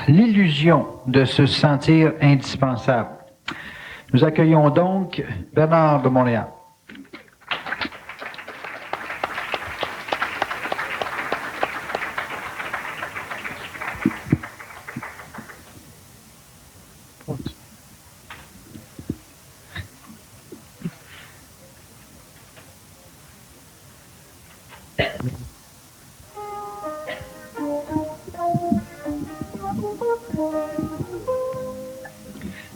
L'illusion de se sentir indispensable. Nous accueillons donc Bernard de Montréal.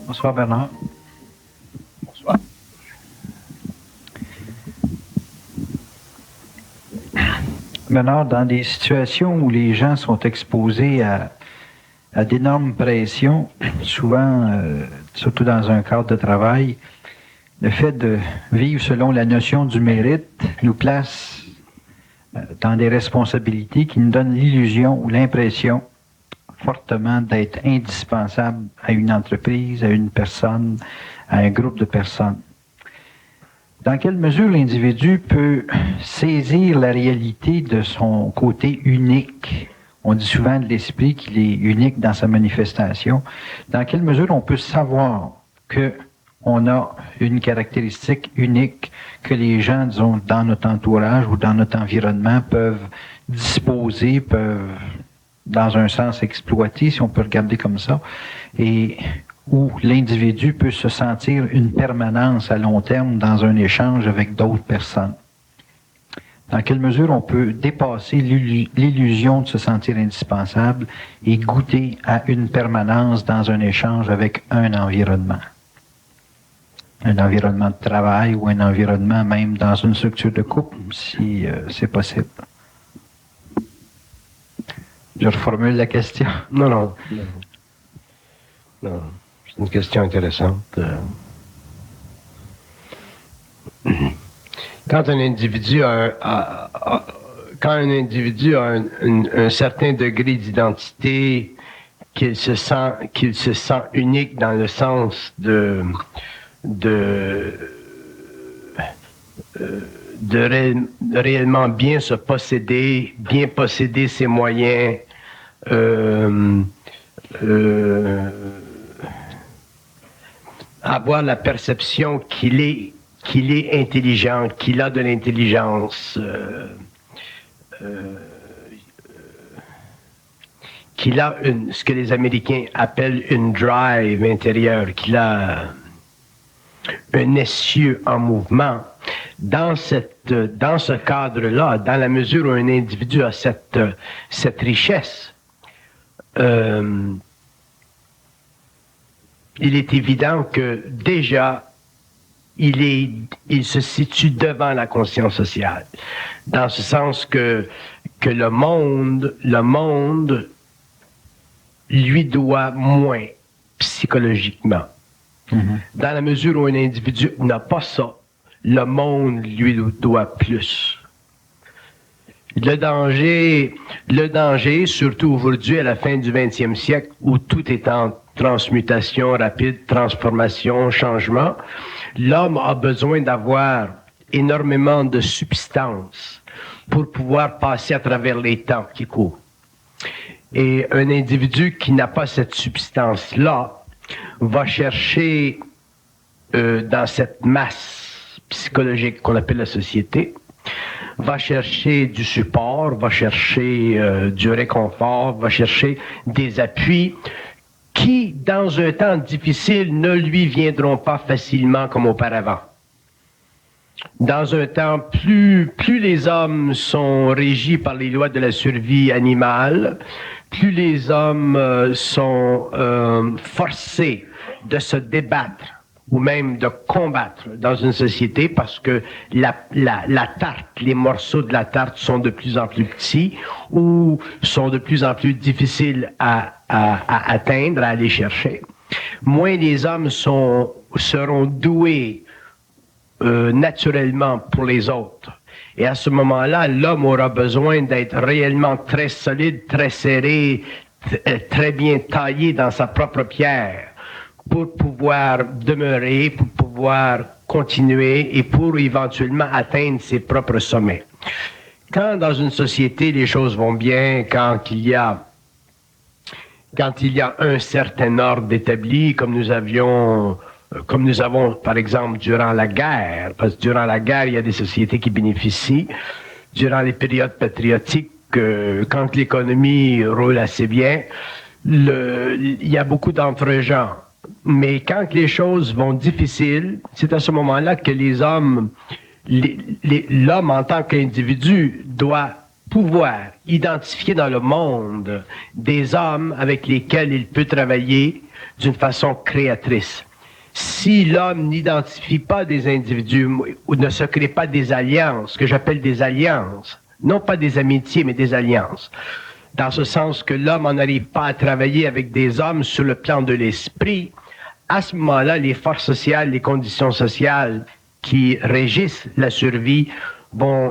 Bonsoir Bernard. Bonsoir. Bernard, dans des situations où les gens sont exposés à d'énormes pressions, souvent, surtout dans un cadre de travail, le fait de vivre selon la notion du mérite nous place dans des responsabilités qui nous donnent l'illusion ou l'impression fortement d'être indispensable à une entreprise, à une personne, à un groupe de personnes. Dans quelle mesure l'individu peut saisir la réalité de son côté unique? On dit souvent de l'esprit qu'il est unique dans sa manifestation. Dans quelle mesure on peut savoir que on a une caractéristique unique que les gens, disons, dans notre entourage ou dans notre environnement peuvent disposer, peuvent dans un sens exploité, si on peut regarder comme ça, et où l'individu peut se sentir une permanence à long terme dans un échange avec d'autres personnes. Dans quelle mesure on peut dépasser l'illusion de se sentir indispensable et goûter à une permanence dans un échange avec un environnement de travail ou un environnement même dans une structure de couple, si c'est possible. Je reformule la question. Non. C'est une question intéressante. Quand un individu a un certain degré d'identité, qu'il se sent unique dans le sens de réellement bien se posséder, bien posséder ses moyens, avoir la perception qu'il est intelligent, qu'il a de l'intelligence, qu'il a ce que les Américains appellent une drive intérieure, qu'il a un essieu en mouvement. Dans ce cadre-là, dans la mesure où un individu a cette richesse, il est évident que déjà, il se situe devant la conscience sociale, dans ce sens que le monde lui doit moins psychologiquement. Mm-hmm. Dans la mesure où un individu n'a pas ça, le monde lui doit plus. Le danger, surtout aujourd'hui, à la fin du 20e siècle, où tout est en transmutation rapide, transformation, changement, l'homme a besoin d'avoir énormément de substance pour pouvoir passer à travers les temps qui courent. Et un individu qui n'a pas cette substance-là va chercher dans cette masse psychologique qu'on appelle la société, va chercher du support, va chercher du réconfort, va chercher des appuis qui, dans un temps difficile, ne lui viendront pas facilement comme auparavant. Dans un temps, plus les hommes sont régis par les lois de la survie animale, plus les hommes sont forcés de se débattre ou même de combattre dans une société parce que la tarte, les morceaux de la tarte sont de plus en plus petits ou sont de plus en plus difficiles à atteindre, à aller chercher. Moins les hommes seront doués naturellement pour les autres. Et à ce moment-là, l'homme aura besoin d'être réellement très solide, très serré, très bien taillé dans sa propre pierre pour pouvoir demeurer, pour pouvoir continuer et pour éventuellement atteindre ses propres sommets. Quand dans une société les choses vont bien, quand il y a quand il y a un certain ordre établi, comme nous avons, par exemple, durant la guerre, parce que durant la guerre, il y a des sociétés qui bénéficient, durant les périodes patriotiques, quand l'économie roule assez bien, il y a beaucoup d'entre-gens. Mais quand les choses vont difficiles, c'est à ce moment-là que les hommes, l'homme en tant qu'individu doit pouvoir identifier dans le monde des hommes avec lesquels il peut travailler d'une façon créatrice. Si l'homme n'identifie pas des individus ou ne se crée pas des alliances, que j'appelle des alliances, non pas des amitiés, mais des alliances, dans ce sens que l'homme n'en arrive pas à travailler avec des hommes sur le plan de l'esprit, à ce moment-là, les forces sociales, les conditions sociales qui régissent la survie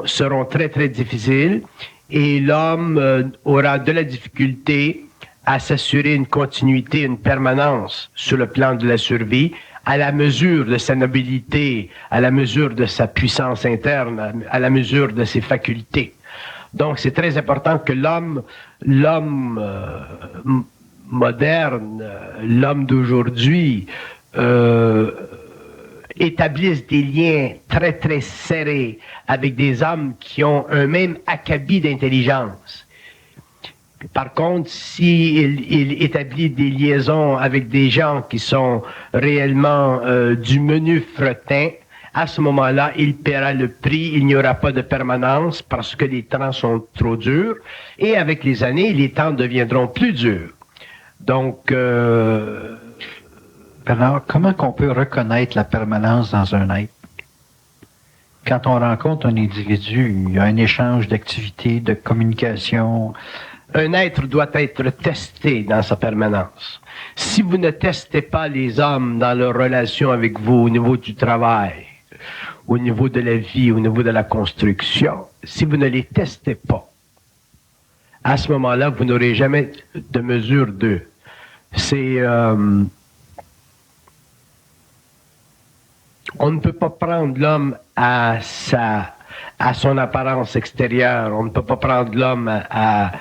seront très, très difficiles et l'homme aura de la difficulté à s'assurer une continuité, une permanence sur le plan de la survie à la mesure de sa nobilité, à la mesure de sa puissance interne, à la mesure de ses facultés. Donc, c'est très important que l'homme moderne, l'homme d'aujourd'hui, établissent des liens très, très serrés avec des hommes qui ont un même acabit d'intelligence. Par contre, s'il établit des liaisons avec des gens qui sont réellement du menu fretin, à ce moment-là, il paiera le prix, il n'y aura pas de permanence parce que les temps sont trop durs et avec les années, les temps deviendront plus durs. Donc, Bernard, comment qu'on peut reconnaître la permanence dans un être? Quand on rencontre un individu, il y a un échange d'activités, de communication. Un être doit être testé dans sa permanence. Si vous ne testez pas les hommes dans leur relation avec vous au niveau du travail, au niveau de la vie, au niveau de la construction, si vous ne les testez pas, à ce moment-là, vous n'aurez jamais de mesure d'eux. On ne peut pas prendre l'homme à son apparence extérieure. On ne peut pas prendre l'homme à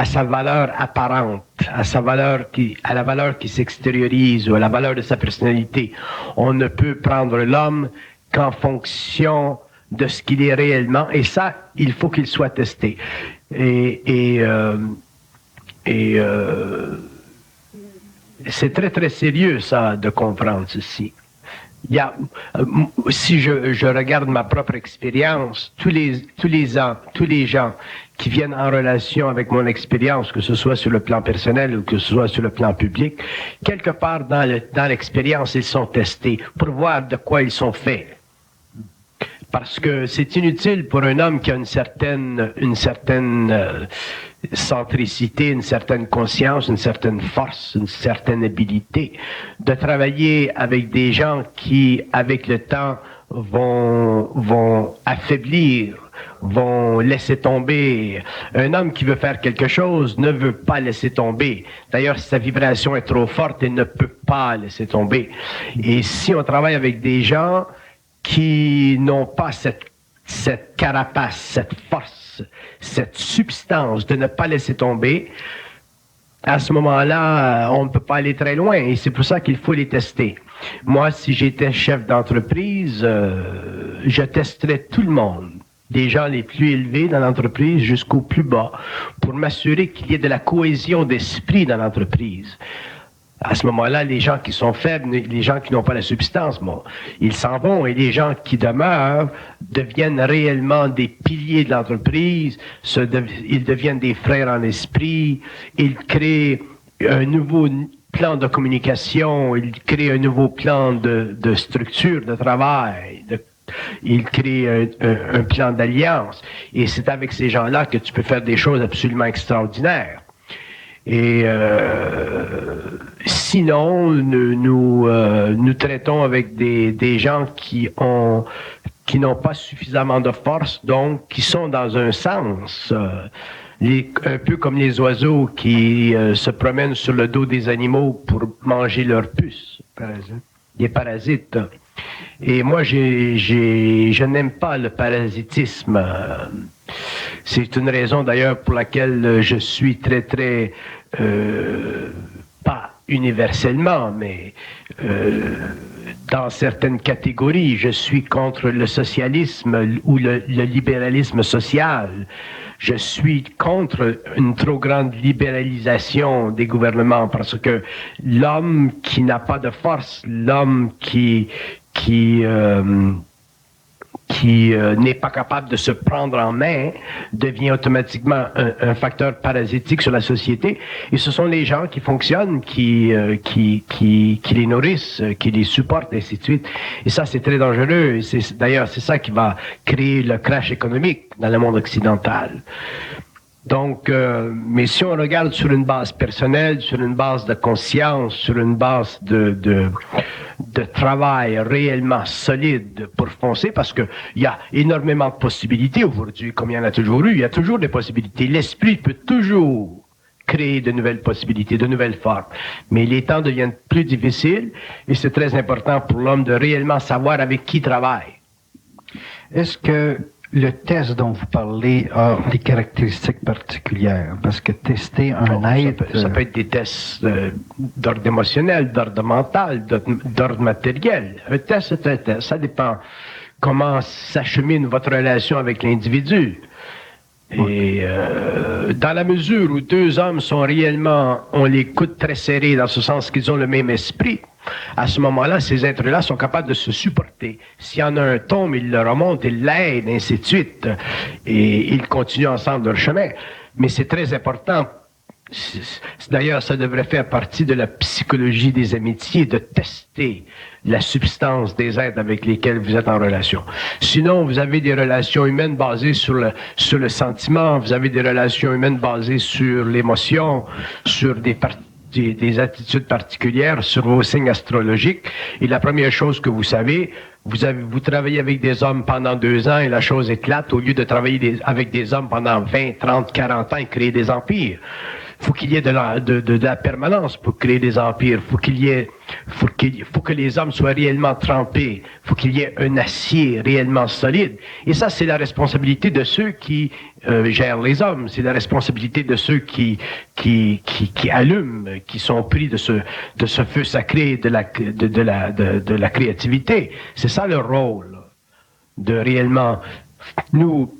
sa valeur apparente, à la valeur qui s'extériorise ou à la valeur de sa personnalité. On ne peut prendre l'homme qu'en fonction de ce qu'il est réellement, et ça, il faut qu'il soit testé. C'est très, très sérieux, ça, de comprendre ceci. Si je regarde ma propre expérience, tous les gens qui viennent en relation avec mon expérience, que ce soit sur le plan personnel ou que ce soit sur le plan public, quelque part dans l'expérience, ils sont testés pour voir de quoi ils sont faits. Parce que c'est inutile pour un homme qui a une certaine centricité, une certaine conscience, une certaine force, une certaine habilité, de travailler avec des gens qui, avec le temps, vont affaiblir, vont laisser tomber. Un homme qui veut faire quelque chose ne veut pas laisser tomber. D'ailleurs, si sa vibration est trop forte, il ne peut pas laisser tomber. Et si on travaille avec des gens qui n'ont pas cette carapace, cette force, cette substance de ne pas laisser tomber, à ce moment-là, on ne peut pas aller très loin et c'est pour ça qu'il faut les tester. Moi, si j'étais chef d'entreprise, je testerais tout le monde, des gens les plus élevés dans l'entreprise jusqu'au plus bas, pour m'assurer qu'il y ait de la cohésion d'esprit dans l'entreprise. À ce moment-là, les gens qui sont faibles, les gens qui n'ont pas la substance, ils s'en vont et les gens qui demeurent deviennent réellement des piliers de l'entreprise, ils deviennent des frères en esprit, ils créent un nouveau plan de communication, ils créent un nouveau plan de structure de travail, ils créent un plan d'alliance. Et c'est avec ces gens-là que tu peux faire des choses absolument extraordinaires. Et sinon, nous traitons avec des gens qui n'ont pas suffisamment de force, donc qui sont dans un sens, un peu comme les oiseaux qui se promènent sur le dos des animaux pour manger leurs puces, des parasites. Et moi, je n'aime pas le parasitisme. C'est une raison d'ailleurs pour laquelle je suis très, pas universellement, mais dans certaines catégories, je suis contre le socialisme ou le libéralisme social. Je suis contre une trop grande libéralisation des gouvernements parce que l'homme qui n'a pas de force, l'homme qui n'est pas capable de se prendre en main devient automatiquement un facteur parasitique sur la société. Et ce sont les gens qui fonctionnent, qui les nourrissent, qui les supportent, et ainsi de suite. Et ça, c'est très dangereux. D'ailleurs, c'est ça qui va créer le crash économique dans le monde occidental. Donc, mais si on regarde sur une base personnelle, sur une base de conscience, sur une base de travail réellement solide pour foncer, parce que il y a énormément de possibilités aujourd'hui, comme il y en a toujours eu, il y a toujours des possibilités. L'esprit peut toujours créer de nouvelles possibilités, de nouvelles formes. Mais les temps deviennent plus difficiles et c'est très important pour l'homme de réellement savoir avec qui il travaille. Est-ce que le test dont vous parlez a des caractéristiques particulières? Parce que tester un être... Ça peut être des tests d'ordre émotionnel, d'ordre mental, d'ordre matériel. Un test, c'est un test. Ça dépend comment s'achemine votre relation avec l'individu. Et dans la mesure où deux hommes sont réellement, on les coude très serrés dans ce sens qu'ils ont le même esprit, à ce moment-là, ces êtres-là sont capables de se supporter. S'il y en a un tombe, ils le remontent, ils l'aident, ainsi de suite. Et ils continuent ensemble leur chemin. Mais c'est très important. D'ailleurs, ça devrait faire partie de la psychologie des amitiés, de tester la substance des êtres avec lesquels vous êtes en relation. Sinon, vous avez des relations humaines basées sur le sentiment, vous avez des relations humaines basées sur l'émotion, sur des attitudes particulières, sur vos signes astrologiques. Et la première chose que vous savez, vous travaillez avec des hommes pendant 2 ans et la chose éclate au lieu de travailler avec des hommes pendant 20, 30, 40 ans et créer des empires. Faut qu'il y ait de la permanence pour créer des empires. Faut que les hommes soient réellement trempés. Faut qu'il y ait un acier réellement solide. Et ça, c'est la responsabilité de ceux qui gèrent les hommes. C'est la responsabilité de ceux qui allument, qui sont pris de ce feu sacré de la créativité. C'est ça le rôle de réellement nous.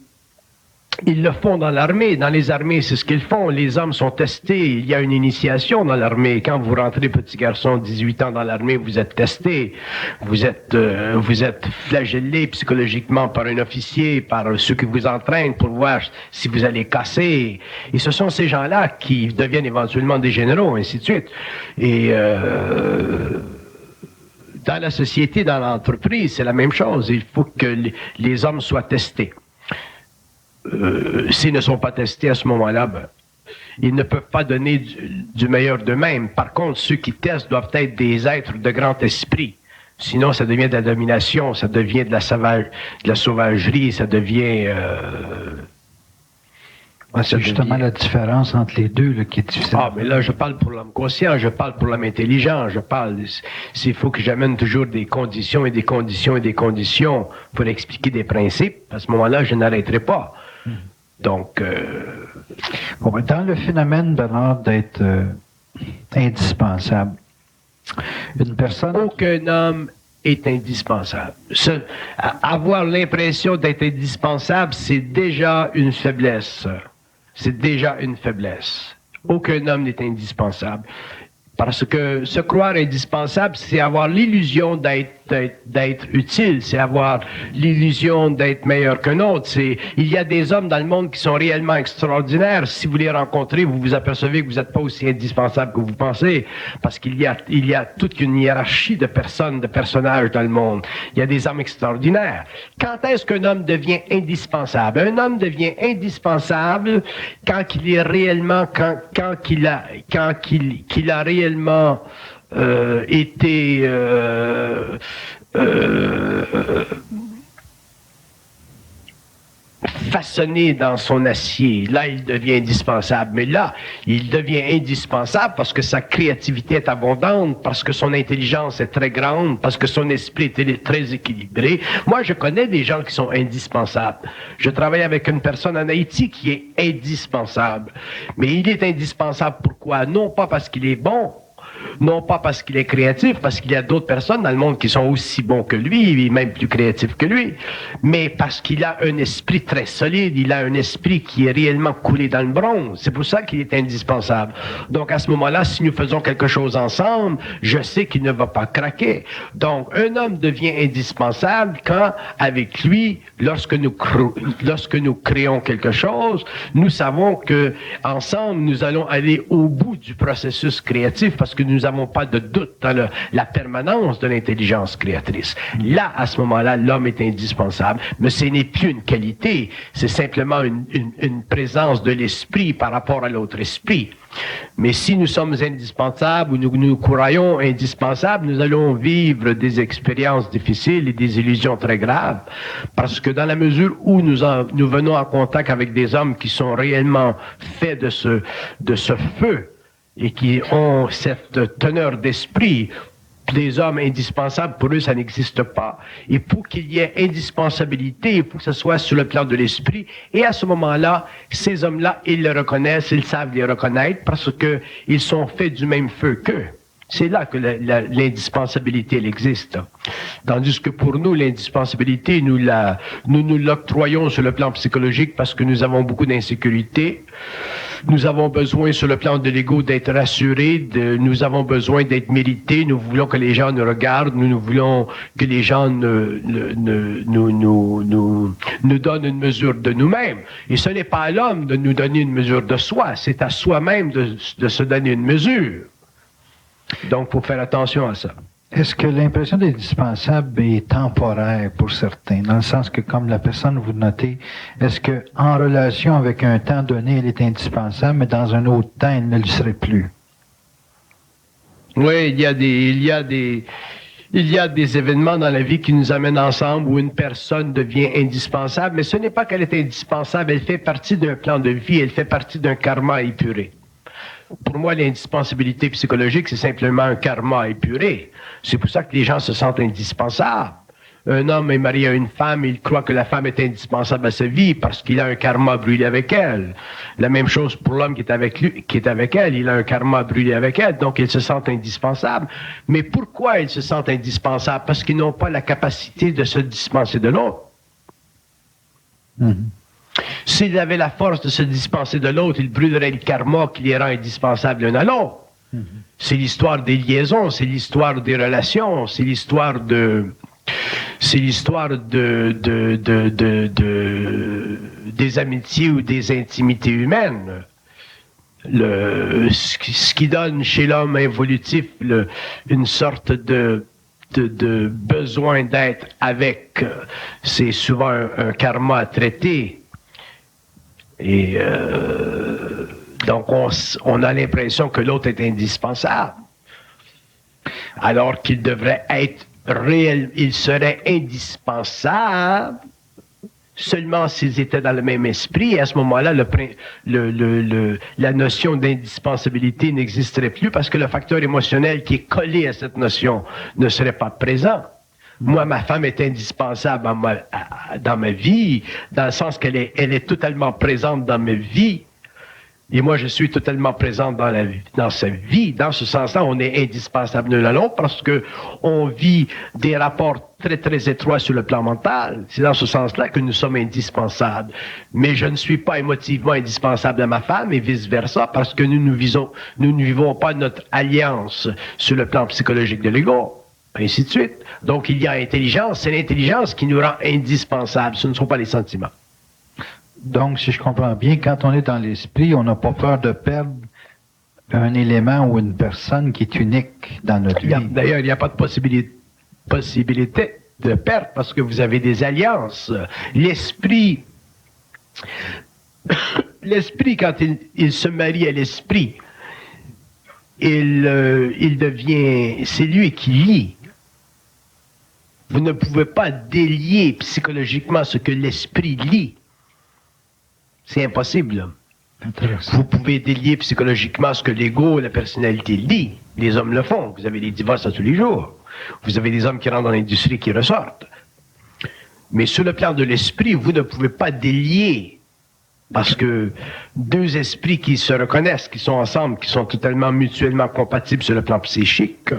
Ils le font dans l'armée. Dans les armées, c'est ce qu'ils font. Les hommes sont testés. Il y a une initiation dans l'armée. Quand vous rentrez, petit garçon, 18 ans dans l'armée, vous êtes testé. Vous êtes flagellé psychologiquement par un officier, par ceux qui vous entraînent pour voir si vous allez casser. Et ce sont ces gens-là qui deviennent éventuellement des généraux, ainsi de suite. Et dans la société, dans l'entreprise, c'est la même chose. Il faut que les hommes soient testés. S'ils ne sont pas testés à ce moment-là, ils ne peuvent pas donner du meilleur d'eux-mêmes. Par contre, ceux qui testent doivent être des êtres de grand esprit. Sinon, ça devient de la domination, ça devient de la sauvagerie, ça devient... c'est justement la différence entre les deux là, qui est difficile. Ah, mais là, je parle pour l'homme conscient, je parle pour l'homme intelligent, s'il faut que j'amène toujours des conditions et des conditions et des conditions pour expliquer des principes, à ce moment-là, je n'arrêterai pas. Donc... dans le phénomène, Bernard, d'être indispensable, une personne... Aucun homme est indispensable. Avoir l'impression d'être indispensable, c'est déjà une faiblesse. C'est déjà une faiblesse. Aucun homme n'est indispensable. Parce que se croire indispensable, c'est avoir l'illusion d'être utile, c'est avoir l'illusion d'être meilleur qu'un autre. Il y a des hommes dans le monde qui sont réellement extraordinaires. Si vous les rencontrez, vous vous apercevez que vous n'êtes pas aussi indispensable que vous pensez, parce qu'il y a toute une hiérarchie de personnes, de personnages dans le monde. Il y a des hommes extraordinaires. Quand est-ce qu'un homme devient indispensable? Un homme devient indispensable quand il est réellement, quand il a réellement été façonné dans son acier. Là, il devient indispensable. Mais là, il devient indispensable parce que sa créativité est abondante, parce que son intelligence est très grande, parce que son esprit est très équilibré. Moi, je connais des gens qui sont indispensables. Je travaille avec une personne en Haïti qui est indispensable. Mais il est indispensable pourquoi? Non pas parce qu'il est bon, non pas parce qu'il est créatif, parce qu'il y a d'autres personnes dans le monde qui sont aussi bons que lui, même plus créatifs que lui, mais parce qu'il a un esprit très solide, il a un esprit qui est réellement coulé dans le bronze. C'est pour ça qu'il est indispensable. Donc à ce moment-là, si nous faisons quelque chose ensemble, je sais qu'il ne va pas craquer. Donc un homme devient indispensable quand, avec lui, lorsque nous créons quelque chose, nous savons que ensemble, nous allons aller au bout du processus créatif parce que nous n'avons pas de doute dans la permanence de l'intelligence créatrice. Là, à ce moment-là, l'homme est indispensable, mais ce n'est plus une qualité, c'est simplement une présence de l'esprit par rapport à l'autre esprit. Mais si nous sommes indispensables ou nous croyons indispensables, nous allons vivre des expériences difficiles et des illusions très graves, parce que dans la mesure où nous venons en contact avec des hommes qui sont réellement faits de ce feu, et qui ont cette teneur d'esprit, des hommes indispensables, pour eux, ça n'existe pas. Et pour qu'il y ait indispensabilité, il faut que ce soit sur le plan de l'esprit. Et à ce moment-là, ces hommes-là, ils le reconnaissent, ils savent les reconnaître parce qu'ils sont faits du même feu qu'eux. C'est là que l'indispensabilité, elle existe. Tandis que pour nous, l'indispensabilité, nous l'octroyons sur le plan psychologique parce que nous avons beaucoup d'insécurité. Nous avons besoin, sur le plan de l'ego, d'être rassurés. Nous avons besoin d'être mérités. Nous voulons que les gens nous regardent. Nous voulons que les gens nous donnent une mesure de nous-mêmes. Et ce n'est pas à l'homme de nous donner une mesure de soi. C'est à soi-même de se donner une mesure. Donc, il faut faire attention à ça. Est-ce que l'impression d'indispensable est temporaire pour certains, dans le sens que, comme la personne vous notez, est-ce que en relation avec un temps donné, elle est indispensable, mais dans un autre temps, elle ne le serait plus? Oui, il y a des événements dans la vie qui nous amènent ensemble où une personne devient indispensable, mais ce n'est pas qu'elle est indispensable, elle fait partie d'un plan de vie, elle fait partie d'un karma épuré. Pour moi, l'indispensabilité psychologique, c'est simplement un karma épuré. C'est pour ça que les gens se sentent indispensables. Un homme est marié à une femme, il croit que la femme est indispensable à sa vie parce qu'il a un karma brûlé avec elle. La même chose pour l'homme qui est avec elle, il a un karma brûlé avec elle, donc il se sent indispensable. Mais pourquoi ils se sentent indispensables? Parce qu'ils n'ont pas la capacité de se dispenser de l'autre. S'il avait la force de se dispenser de l'autre, il brûlerait le karma qui les rend indispensables l'un à l'autre. C'est l'histoire des liaisons, c'est l'histoire des relations, c'est l'histoire des amitiés ou des intimités humaines. Ce qui donne chez l'homme évolutif une sorte de besoin d'être avec, c'est souvent un karma à traiter. Et donc, on a l'impression que l'autre est indispensable, alors qu'il devrait être réel. Il serait indispensable seulement s'ils étaient dans le même esprit. Et à ce moment-là, la notion d'indispensabilité n'existerait plus parce que le facteur émotionnel qui est collé à cette notion ne serait pas présent. Moi, ma femme est indispensable dans ma vie, dans le sens qu'elle est totalement présente dans ma vie. Et moi, je suis totalement présente dans sa vie. Dans ce sens-là, on est indispensable l'un à l'autre parce que on vit des rapports très, très étroits sur le plan mental. C'est dans ce sens-là que nous sommes indispensables. Mais je ne suis pas émotivement indispensable à ma femme et vice-versa parce que nous ne vivons pas notre alliance sur le plan psychologique de l'ego. Ainsi de suite. Donc, il y a intelligence. C'est l'intelligence qui nous rend indispensables. Ce ne sont pas les sentiments. Donc, si je comprends bien, quand on est dans l'esprit, on n'a pas peur de perdre un élément ou une personne qui est unique dans notre vie. D'ailleurs, il n'y a pas de possibilité de perte parce que vous avez des alliances. L'esprit, quand il se marie à l'esprit, il devient, c'est lui qui lie. Vous ne pouvez pas délier psychologiquement ce que l'esprit lie. C'est impossible. Intéressant. Vous pouvez délier psychologiquement ce que l'ego, la personnalité dit. Les hommes le font. Vous avez des divorces à tous les jours. Vous avez des hommes qui rentrent dans l'industrie qui ressortent. Mais sur le plan de l'esprit, vous ne pouvez pas délier. Parce que deux esprits qui se reconnaissent, qui sont ensemble, qui sont totalement mutuellement compatibles sur le plan psychique,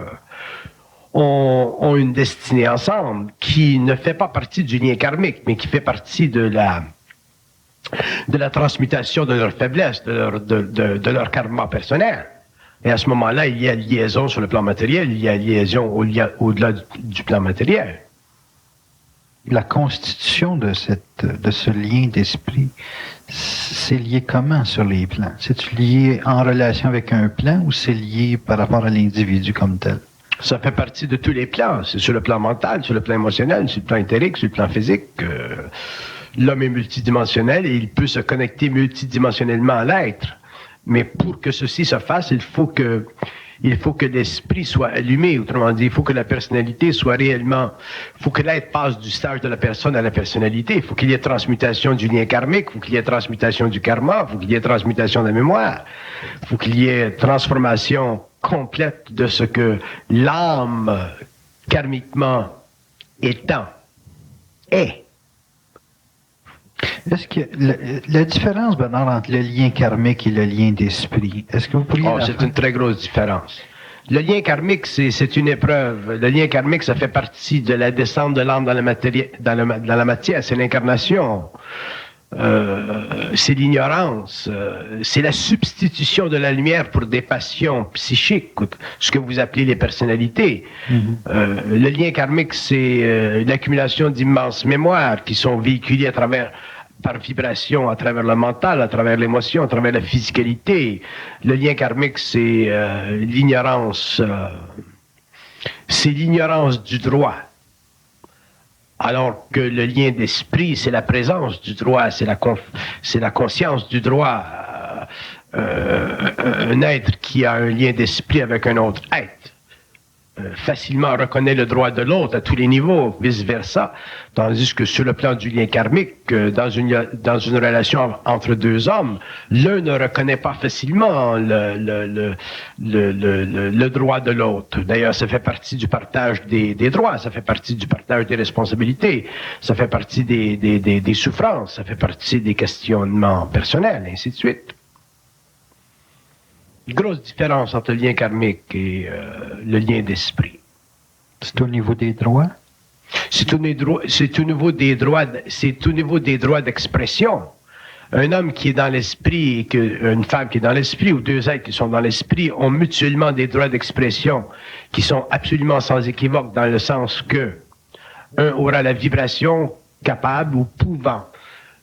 ont une destinée ensemble qui ne fait pas partie du lien karmique, mais qui fait partie de la transmutation de leur faiblesse, de leur karma personnel. Et à ce moment-là, il y a liaison sur le plan matériel, il y a liaison au-delà du plan matériel. La constitution de ce lien d'esprit, c'est lié comment sur les plans? C'est-tu lié en relation avec un plan ou c'est lié par rapport à l'individu comme tel? Ça fait partie de tous les plans. C'est sur le plan mental, sur le plan émotionnel, sur le plan éthérique, sur le plan physique. L'homme est multidimensionnel et il peut se connecter multidimensionnellement à l'être. Mais pour que ceci se fasse, il faut que l'esprit soit allumé. Autrement dit, il faut que la personnalité soit réellement... Il faut que l'être passe du stage de la personne à la personnalité. Il faut qu'il y ait transmutation du lien karmique. Il faut qu'il y ait transmutation du karma. Il faut qu'il y ait transmutation de la mémoire. Il faut qu'il y ait transformation complète de ce que l'âme, karmiquement étant, est. Est-ce que la différence, Bernard, entre le lien karmique et le lien d'esprit, est-ce que vous pourriez... C'est une très grosse différence. Le lien karmique, c'est une épreuve. Le lien karmique, ça fait partie de la descente de l'âme dans la matière, c'est l'incarnation. C'est l'ignorance, c'est la substitution de la lumière pour des passions psychiques, ce que vous appelez les personnalités. Le lien karmique, c'est l'accumulation d'immenses mémoires qui sont véhiculées par vibration, à travers le mental, à travers l'émotion, à travers la physicalité. Le lien karmique, c'est l'ignorance. C'est l'ignorance du droit. Alors que le lien d'esprit, c'est la présence du droit, c'est la conscience du droit. Un être qui a un lien d'esprit avec un autre être facilement reconnaît le droit de l'autre à tous les niveaux, vice-versa, tandis que sur le plan du lien karmique, dans une relation entre deux hommes, l'un ne reconnaît pas facilement le droit de l'autre. D'ailleurs, ça fait partie du partage des droits, ça fait partie du partage des responsabilités, ça fait partie des souffrances, ça fait partie des questionnements personnels, ainsi de suite. Grosse différence entre le lien karmique et le lien d'esprit. C'est au niveau des droits? C'est au niveau des droits d'expression. Un homme qui est dans l'esprit et une femme qui est dans l'esprit, ou deux êtres qui sont dans l'esprit, ont mutuellement des droits d'expression qui sont absolument sans équivoque, dans le sens que un aura la vibration capable ou pouvant,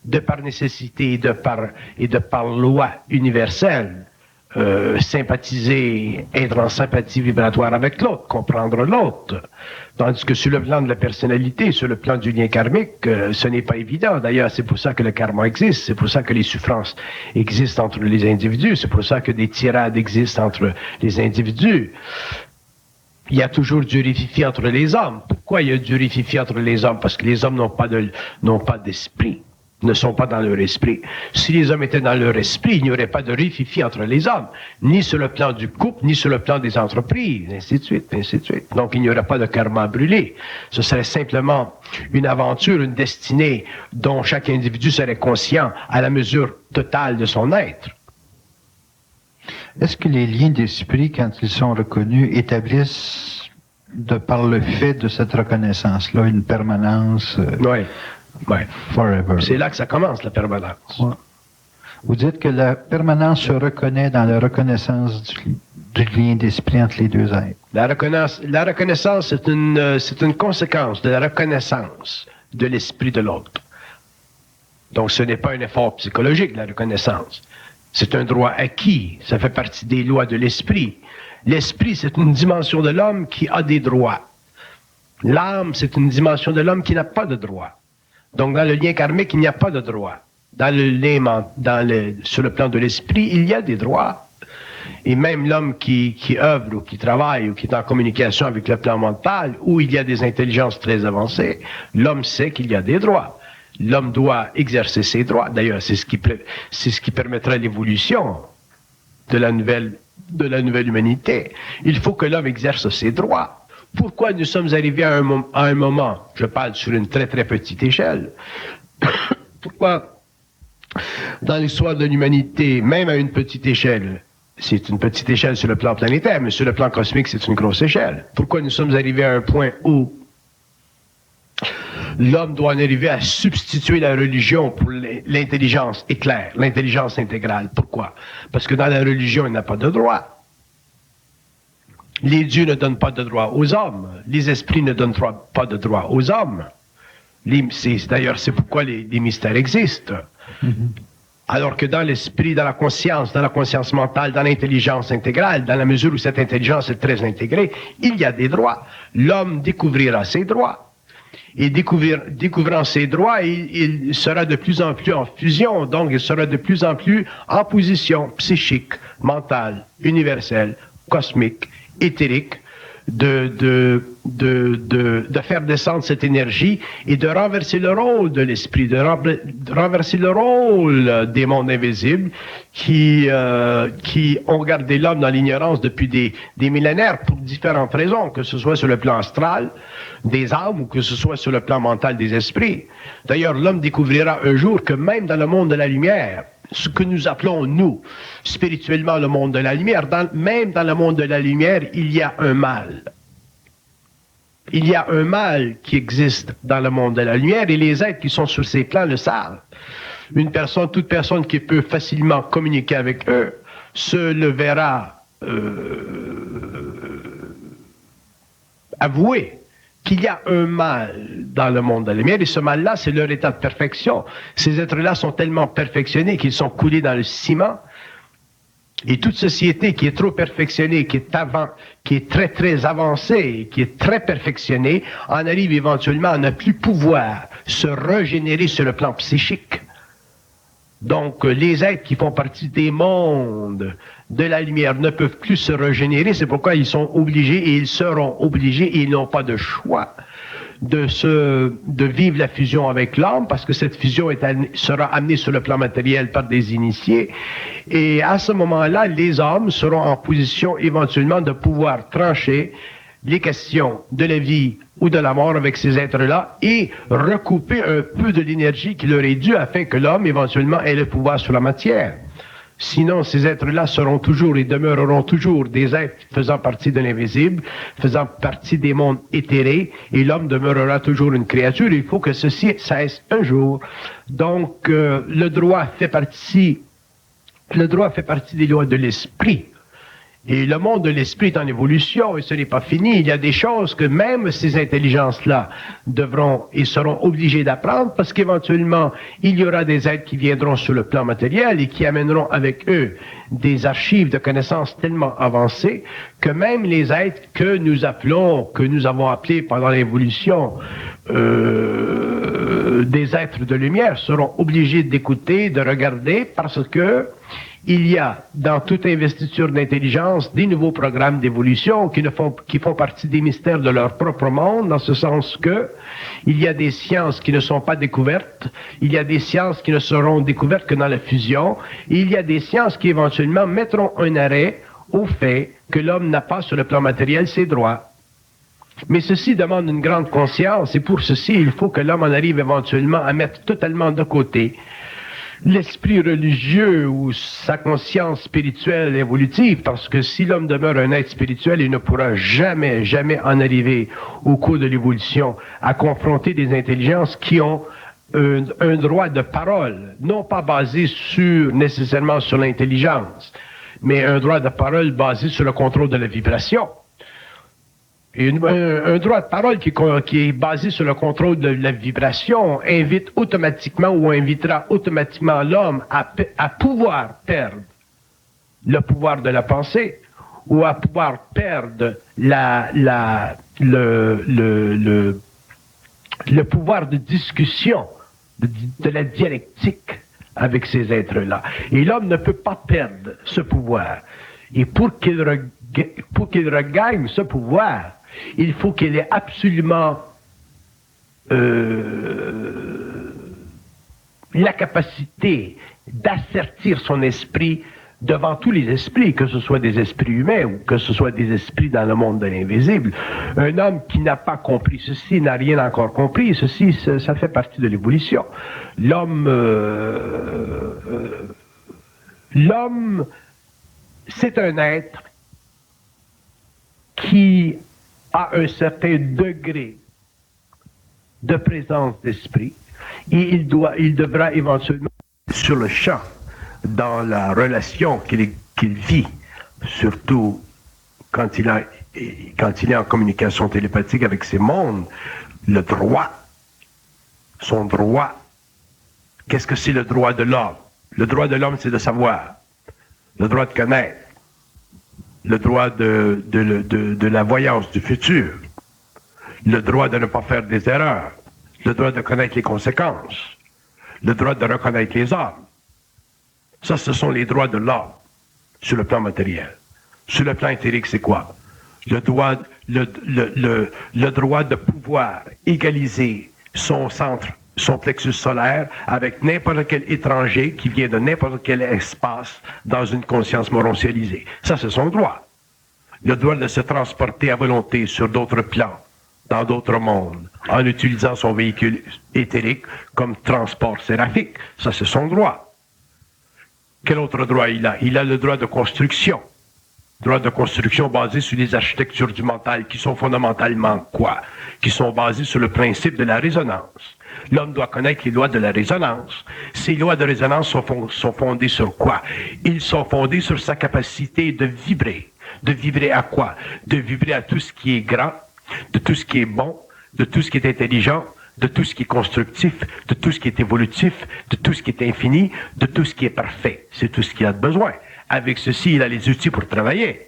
de par nécessité et de par loi universelle, sympathiser, être en sympathie vibratoire avec l'autre, comprendre l'autre. Tandis que sur le plan de la personnalité, sur le plan du lien karmique, ce n'est pas évident. D'ailleurs, c'est pour ça que le karma existe, c'est pour ça que les souffrances existent entre les individus, c'est pour ça que des tirades existent entre les individus. Il y a toujours du rififi entre les hommes. Pourquoi il y a du rififi entre les hommes? Parce que les hommes n'ont pas d'esprit, ne sont pas dans leur esprit. Si les hommes étaient dans leur esprit, il n'y aurait pas de rififi entre les hommes, ni sur le plan du couple, ni sur le plan des entreprises, ainsi de suite, ainsi de suite. Donc, il n'y aurait pas de karma brûlé. Ce serait simplement une aventure, une destinée dont chaque individu serait conscient à la mesure totale de son être. Est-ce que les liens d'esprit, quand ils sont reconnus, établissent, de par le fait de cette reconnaissance-là, une permanence... Oui. Ouais. Forever. C'est là que ça commence, la permanence. Ouais. Vous dites que la permanence se reconnaît dans la reconnaissance du lien d'esprit entre les deux êtres. La reconnaissance, c'est une conséquence de la reconnaissance de l'esprit de l'autre. Donc, ce n'est pas un effort psychologique, la reconnaissance. C'est un droit acquis. Ça fait partie des lois de l'esprit. L'esprit, c'est une dimension de l'homme qui a des droits. L'âme, c'est une dimension de l'homme qui n'a pas de droits. Donc, dans le lien karmique, il n'y a pas de droit. Sur le plan de l'esprit, il y a des droits. Et même l'homme qui œuvre ou qui travaille ou qui est en communication avec le plan mental, où il y a des intelligences très avancées, l'homme sait qu'il y a des droits. L'homme doit exercer ses droits. D'ailleurs, c'est ce qui permettra l'évolution de la nouvelle humanité. Il faut que l'homme exerce ses droits. Pourquoi nous sommes arrivés à un moment, je parle sur une très très petite échelle, pourquoi dans l'histoire de l'humanité, même à une petite échelle, c'est une petite échelle sur le plan planétaire, mais sur le plan cosmique, c'est une grosse échelle. Pourquoi nous sommes arrivés à un point où l'homme doit en arriver à substituer la religion pour l'intelligence éclair, l'intelligence intégrale? Pourquoi? Parce que dans la religion, il n'a pas de droit. Les dieux ne donnent pas de droit aux hommes. Les esprits ne donnent pas de droit aux hommes. D'ailleurs, c'est pourquoi les mystères existent. Alors que dans l'esprit, dans la conscience mentale, dans l'intelligence intégrale, dans la mesure où cette intelligence est très intégrée, il y a des droits. L'homme découvrira ses droits. Et découvrant ses droits, il sera de plus en plus en fusion, donc il sera de plus en plus en position psychique, mentale, universelle, cosmique, éthérique, de faire descendre cette énergie et de renverser le rôle de l'esprit, de renverser le rôle des mondes invisibles qui ont gardé l'homme dans l'ignorance depuis des millénaires pour différentes raisons, que ce soit sur le plan astral des âmes ou que ce soit sur le plan mental des esprits. D'ailleurs, l'homme découvrira un jour que même dans le monde de la lumière, ce que nous appelons, nous, spirituellement le monde de la lumière, même dans le monde de la lumière, il y a un mal. Il y a un mal qui existe dans le monde de la lumière et les êtres qui sont sur ces plans le savent. Toute personne qui peut facilement communiquer avec eux se le verra avouer qu'il y a un mal dans le monde de la lumière, et ce mal-là, c'est leur état de perfection. Ces êtres-là sont tellement perfectionnés qu'ils sont coulés dans le ciment, et toute société qui est trop perfectionnée, qui est très très avancée, qui est très perfectionnée, en arrive éventuellement à ne plus pouvoir se régénérer sur le plan psychique. Donc, les êtres qui font partie des mondes de la lumière ne peuvent plus se régénérer, c'est pourquoi ils sont obligés et ils seront obligés et ils n'ont pas de choix de vivre la fusion avec l'âme, parce que cette fusion sera amenée sur le plan matériel par des initiés, et à ce moment-là, les hommes seront en position éventuellement de pouvoir trancher les questions de la vie ou de la mort avec ces êtres-là et recouper un peu de l'énergie qui leur est due afin que l'homme éventuellement ait le pouvoir sur la matière. Sinon, ces êtres-là seront toujours et demeureront toujours des êtres faisant partie de l'invisible, faisant partie des mondes éthérés, et l'homme demeurera toujours une créature. Il faut que ceci cesse un jour. Donc, le droit fait partie des lois de l'esprit. Et le monde de l'esprit est en évolution et ce n'est pas fini. Il y a des choses que même ces intelligences-là devront et seront obligées d'apprendre parce qu'éventuellement, il y aura des êtres qui viendront sur le plan matériel et qui amèneront avec eux des archives de connaissances tellement avancées que même les êtres que nous avons appelés pendant l'évolution des êtres de lumière seront obligés d'écouter, de regarder parce que il y a dans toute investiture d'intelligence des nouveaux programmes d'évolution qui font partie des mystères de leur propre monde, dans ce sens que il y a des sciences qui ne sont pas découvertes, il y a des sciences qui ne seront découvertes que dans la fusion, et il y a des sciences qui éventuellement mettront un arrêt au fait que l'homme n'a pas sur le plan matériel ses droits. Mais ceci demande une grande conscience, et pour ceci, il faut que l'homme en arrive éventuellement à mettre totalement de côté l'esprit religieux ou sa conscience spirituelle évolutive, parce que si l'homme demeure un être spirituel, il ne pourra jamais, jamais en arriver au cours de l'évolution à confronter des intelligences qui ont un droit de parole, non pas basé nécessairement sur l'intelligence, mais un droit de parole basé sur le contrôle de la vibration. Et un droit de parole qui est basé sur le contrôle de la vibration invite automatiquement ou invitera automatiquement l'homme à pouvoir perdre le pouvoir de la pensée ou à pouvoir perdre le pouvoir de discussion, de la dialectique avec ces êtres-là. Et l'homme ne peut pas perdre ce pouvoir. Et pour qu'il regagne ce pouvoir, il faut qu'il ait absolument la capacité d'assertir son esprit devant tous les esprits, que ce soit des esprits humains ou que ce soit des esprits dans le monde de l'invisible. Un homme qui n'a pas compris ceci n'a rien encore compris. Ceci, ça fait partie de l'évolution. L'homme, c'est un être qui a un certain degré de présence d'esprit et il devra éventuellement sur le champ, dans la relation qu'il vit, surtout quand il est en communication télépathique avec ces mondes, le droit, son droit. Qu'est-ce que c'est le droit de l'homme? Le droit de l'homme, c'est de savoir, le droit de connaître, le droit de la voyance du futur, le droit de ne pas faire des erreurs, le droit de connaître les conséquences, le droit de reconnaître les hommes. Ça, ce sont les droits de l'homme sur le plan matériel. Sur le plan éthérique, c'est quoi? Le droit de pouvoir égaliser son centre, son plexus solaire avec n'importe quel étranger qui vient de n'importe quel espace dans une conscience morontialisée. Ça, c'est son droit. Le droit de se transporter à volonté sur d'autres plans, dans d'autres mondes, en utilisant son véhicule éthérique comme transport séraphique. Ça, c'est son droit. Quel autre droit il a? Il a le droit de construction. Droit de construction basé sur les architectures du mental qui sont fondamentalement quoi? Qui sont basées sur le principe de la résonance. L'homme doit connaître les lois de la résonance. Ces lois de résonance sont fondées sur quoi? Ils sont fondés sur sa capacité de vibrer. De vibrer à quoi? De vibrer à tout ce qui est grand, de tout ce qui est bon, de tout ce qui est intelligent, de tout ce qui est constructif, de tout ce qui est évolutif, de tout ce qui est infini, de tout ce qui est parfait. C'est tout ce qu'il a de besoin. Avec ceci, il a les outils pour travailler.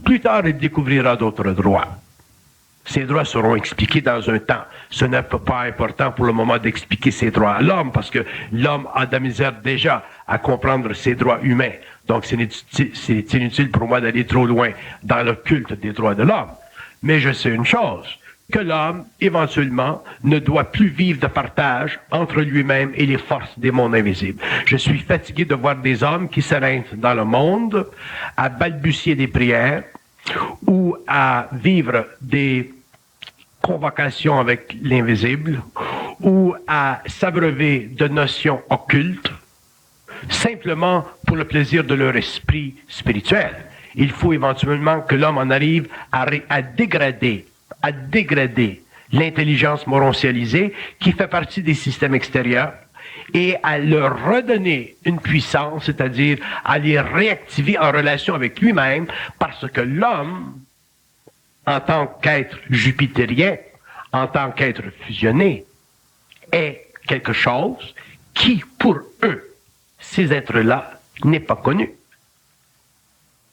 Plus tard, il découvrira d'autres droits. Ces droits seront expliqués dans un temps. Ce n'est pas important pour le moment d'expliquer ces droits à l'homme, parce que l'homme a de la misère déjà à comprendre ses droits humains. Donc, c'est inutile pour moi d'aller trop loin dans le culte des droits de l'homme. Mais je sais une chose, que l'homme, éventuellement, ne doit plus vivre de partage entre lui-même et les forces des mondes invisibles. Je suis fatigué de voir des hommes qui s'arrêtent dans le monde à balbutier des prières ou à vivre des convocations avec l'invisible ou à s'abreuver de notions occultes simplement pour le plaisir de leur esprit spirituel. Il faut éventuellement que l'homme en arrive à dégrader l'intelligence morontialisée qui fait partie des systèmes extérieurs et à leur redonner une puissance, c'est-à-dire à les réactiver en relation avec lui-même, parce que l'homme, en tant qu'être jupitérien, en tant qu'être fusionné, est quelque chose qui, pour eux, ces êtres-là, n'est pas connu.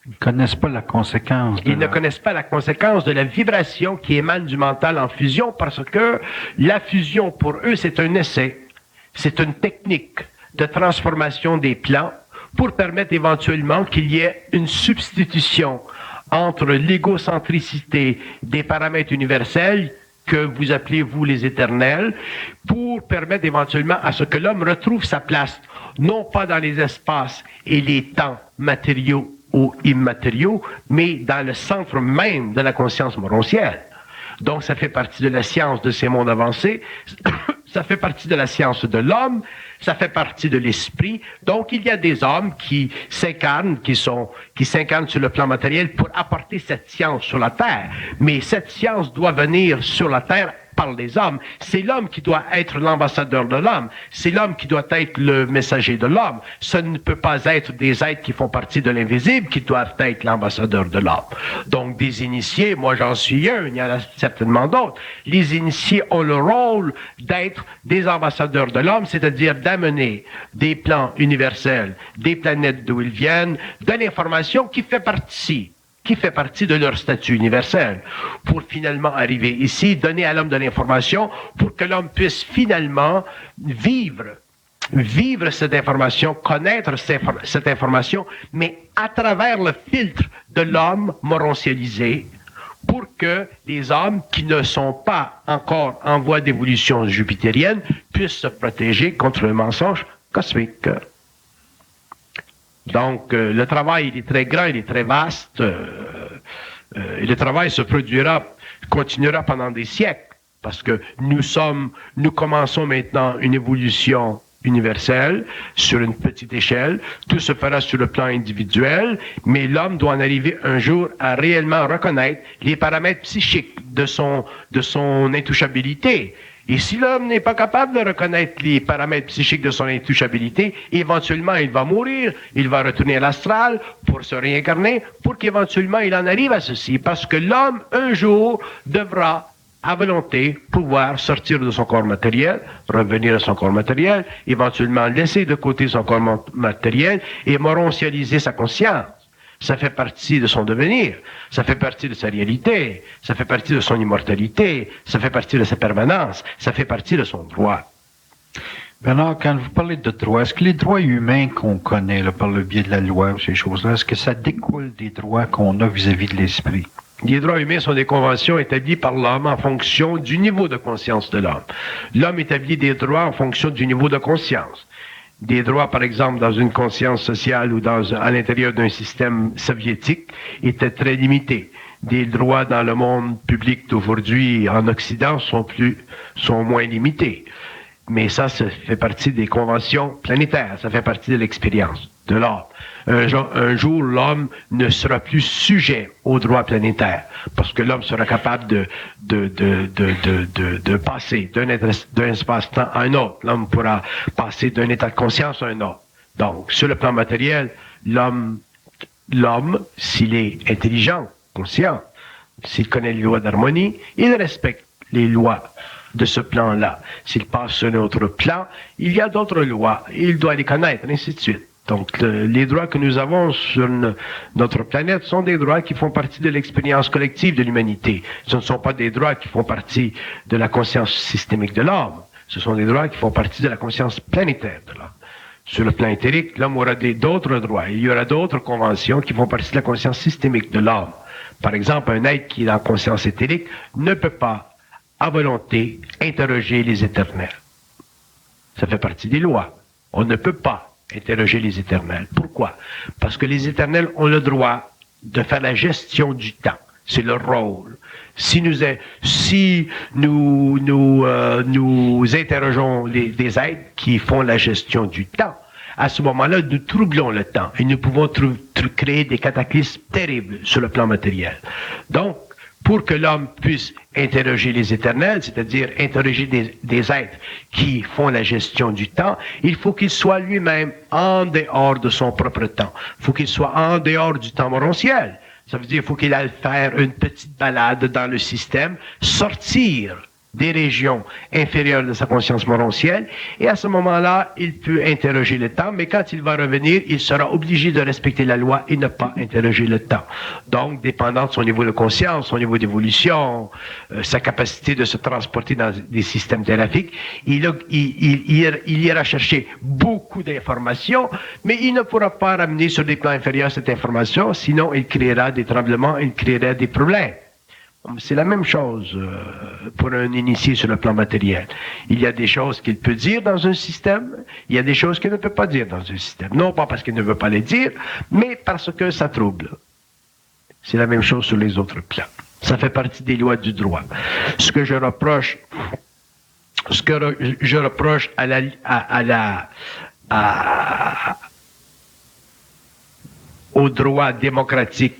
Ils ne connaissent pas la conséquence. Ils ne connaissent pas la conséquence de la vibration qui émane du mental en fusion, parce que la fusion, pour eux, c'est un essai. C'est une technique de transformation des plans pour permettre éventuellement qu'il y ait une substitution entre l'égocentricité des paramètres universels que vous appelez, vous, les éternels, pour permettre éventuellement à ce que l'homme retrouve sa place, non pas dans les espaces et les temps matériaux ou immatériaux, mais dans le centre même de la conscience morontielle. Donc, ça fait partie de la science de ces mondes avancés, ça fait partie de la science de l'homme, ça fait partie de l'esprit. Donc, il y a des hommes qui s'incarnent, qui s'incarnent sur le plan matériel pour apporter cette science sur la Terre. Mais cette science doit venir sur la Terre par les hommes. C'est l'homme qui doit être l'ambassadeur de l'homme. C'est l'homme qui doit être le messager de l'homme. Ce ne peut pas être des êtres qui font partie de l'invisible qui doivent être l'ambassadeur de l'homme. Donc, des initiés, moi j'en suis un, il y en a certainement d'autres. Les initiés ont le rôle d'être des ambassadeurs de l'homme, c'est-à-dire d'amener des plans universels, des planètes d'où ils viennent, de l'information qui fait partie de leur statut universel, pour finalement arriver ici, donner à l'homme de l'information, pour que l'homme puisse finalement vivre cette information, connaître cette information, mais à travers le filtre de l'homme morontialisé, pour que les hommes qui ne sont pas encore en voie d'évolution jupitérienne puissent se protéger contre le mensonge cosmique. Donc, le travail, il est très grand, il est très vaste, et le travail se continuera pendant des siècles, parce que nous commençons maintenant une évolution universelle sur une petite échelle. Tout se fera sur le plan individuel, mais l'homme doit en arriver un jour à réellement reconnaître les paramètres psychiques de son intouchabilité. Et si l'homme n'est pas capable de reconnaître les paramètres psychiques de son intouchabilité, éventuellement il va mourir, il va retourner à l'astral pour se réincarner, pour qu'éventuellement il en arrive à ceci, parce que l'homme un jour devra à volonté pouvoir sortir de son corps matériel, revenir à son corps matériel, éventuellement laisser de côté son corps matériel et morontialiser sa conscience. Ça fait partie de son devenir, ça fait partie de sa réalité, ça fait partie de son immortalité, ça fait partie de sa permanence, ça fait partie de son droit. Bernard, quand vous parlez de droits, est-ce que les droits humains qu'on connaît là, par le biais de la loi ou ces choses-là, est-ce que ça découle des droits qu'on a vis-à-vis de l'esprit? Les droits humains sont des conventions établies par l'homme en fonction du niveau de conscience de l'homme. L'homme établit des droits en fonction du niveau de conscience. Des droits, par exemple, dans une conscience sociale ou à l'intérieur d'un système soviétique étaient très limités. Des droits dans le monde public d'aujourd'hui en Occident sont moins limités. Mais ça fait partie des conventions planétaires, ça fait partie de l'expérience de l'homme. Un jour, l'homme ne sera plus sujet aux droits planétaires, parce que l'homme sera capable de passer d'un espace-temps à un autre. L'homme pourra passer d'un état de conscience à un autre. Donc, sur le plan matériel, l'homme, s'il est intelligent, conscient, s'il connaît les lois d'harmonie, il respecte les lois de ce plan-là. S'il passe sur un autre plan, il y a d'autres lois, il doit les connaître, ainsi de suite. Donc, les droits que nous avons sur notre planète sont des droits qui font partie de l'expérience collective de l'humanité. Ce ne sont pas des droits qui font partie de la conscience systémique de l'homme. Ce sont des droits qui font partie de la conscience planétaire de l'homme. Sur le plan éthérique, l'homme aura d'autres droits. Il y aura d'autres conventions qui font partie de la conscience systémique de l'homme. Par exemple, un être qui est en conscience éthérique ne peut pas, à volonté, interroger les éternels. Ça fait partie des lois. On ne peut pas interroger les éternels. Pourquoi? Parce que les éternels ont le droit de faire la gestion du temps. C'est leur rôle. Si nous interrogeons des êtres qui font la gestion du temps, à ce moment-là, nous troublons le temps et nous pouvons créer des cataclysmes terribles sur le plan matériel. Donc, pour que l'homme puisse interroger les éternels, c'est-à-dire interroger des êtres qui font la gestion du temps, il faut qu'il soit lui-même en dehors de son propre temps. Il faut qu'il soit en dehors du temps morontiel. Ça veut dire qu'il faut qu'il aille faire une petite balade dans le système, sortir des régions inférieures de sa conscience morontielle, et à ce moment-là, il peut interroger le temps, mais quand il va revenir, il sera obligé de respecter la loi et ne pas interroger le temps. Donc, dépendant de son niveau de conscience, son niveau d'évolution, sa capacité de se transporter dans des systèmes thérapiques, il ira chercher beaucoup d'informations, mais il ne pourra pas ramener sur des plans inférieurs cette information, sinon il créera des tremblements, il créera des problèmes. C'est la même chose pour un initié sur le plan matériel. Il y a des choses qu'il peut dire dans un système, il y a des choses qu'il ne peut pas dire dans un système. Non pas parce qu'il ne veut pas les dire, mais parce que ça trouble. C'est la même chose sur les autres plans. Ça fait partie des lois du droit. Ce que je reproche au droit démocratique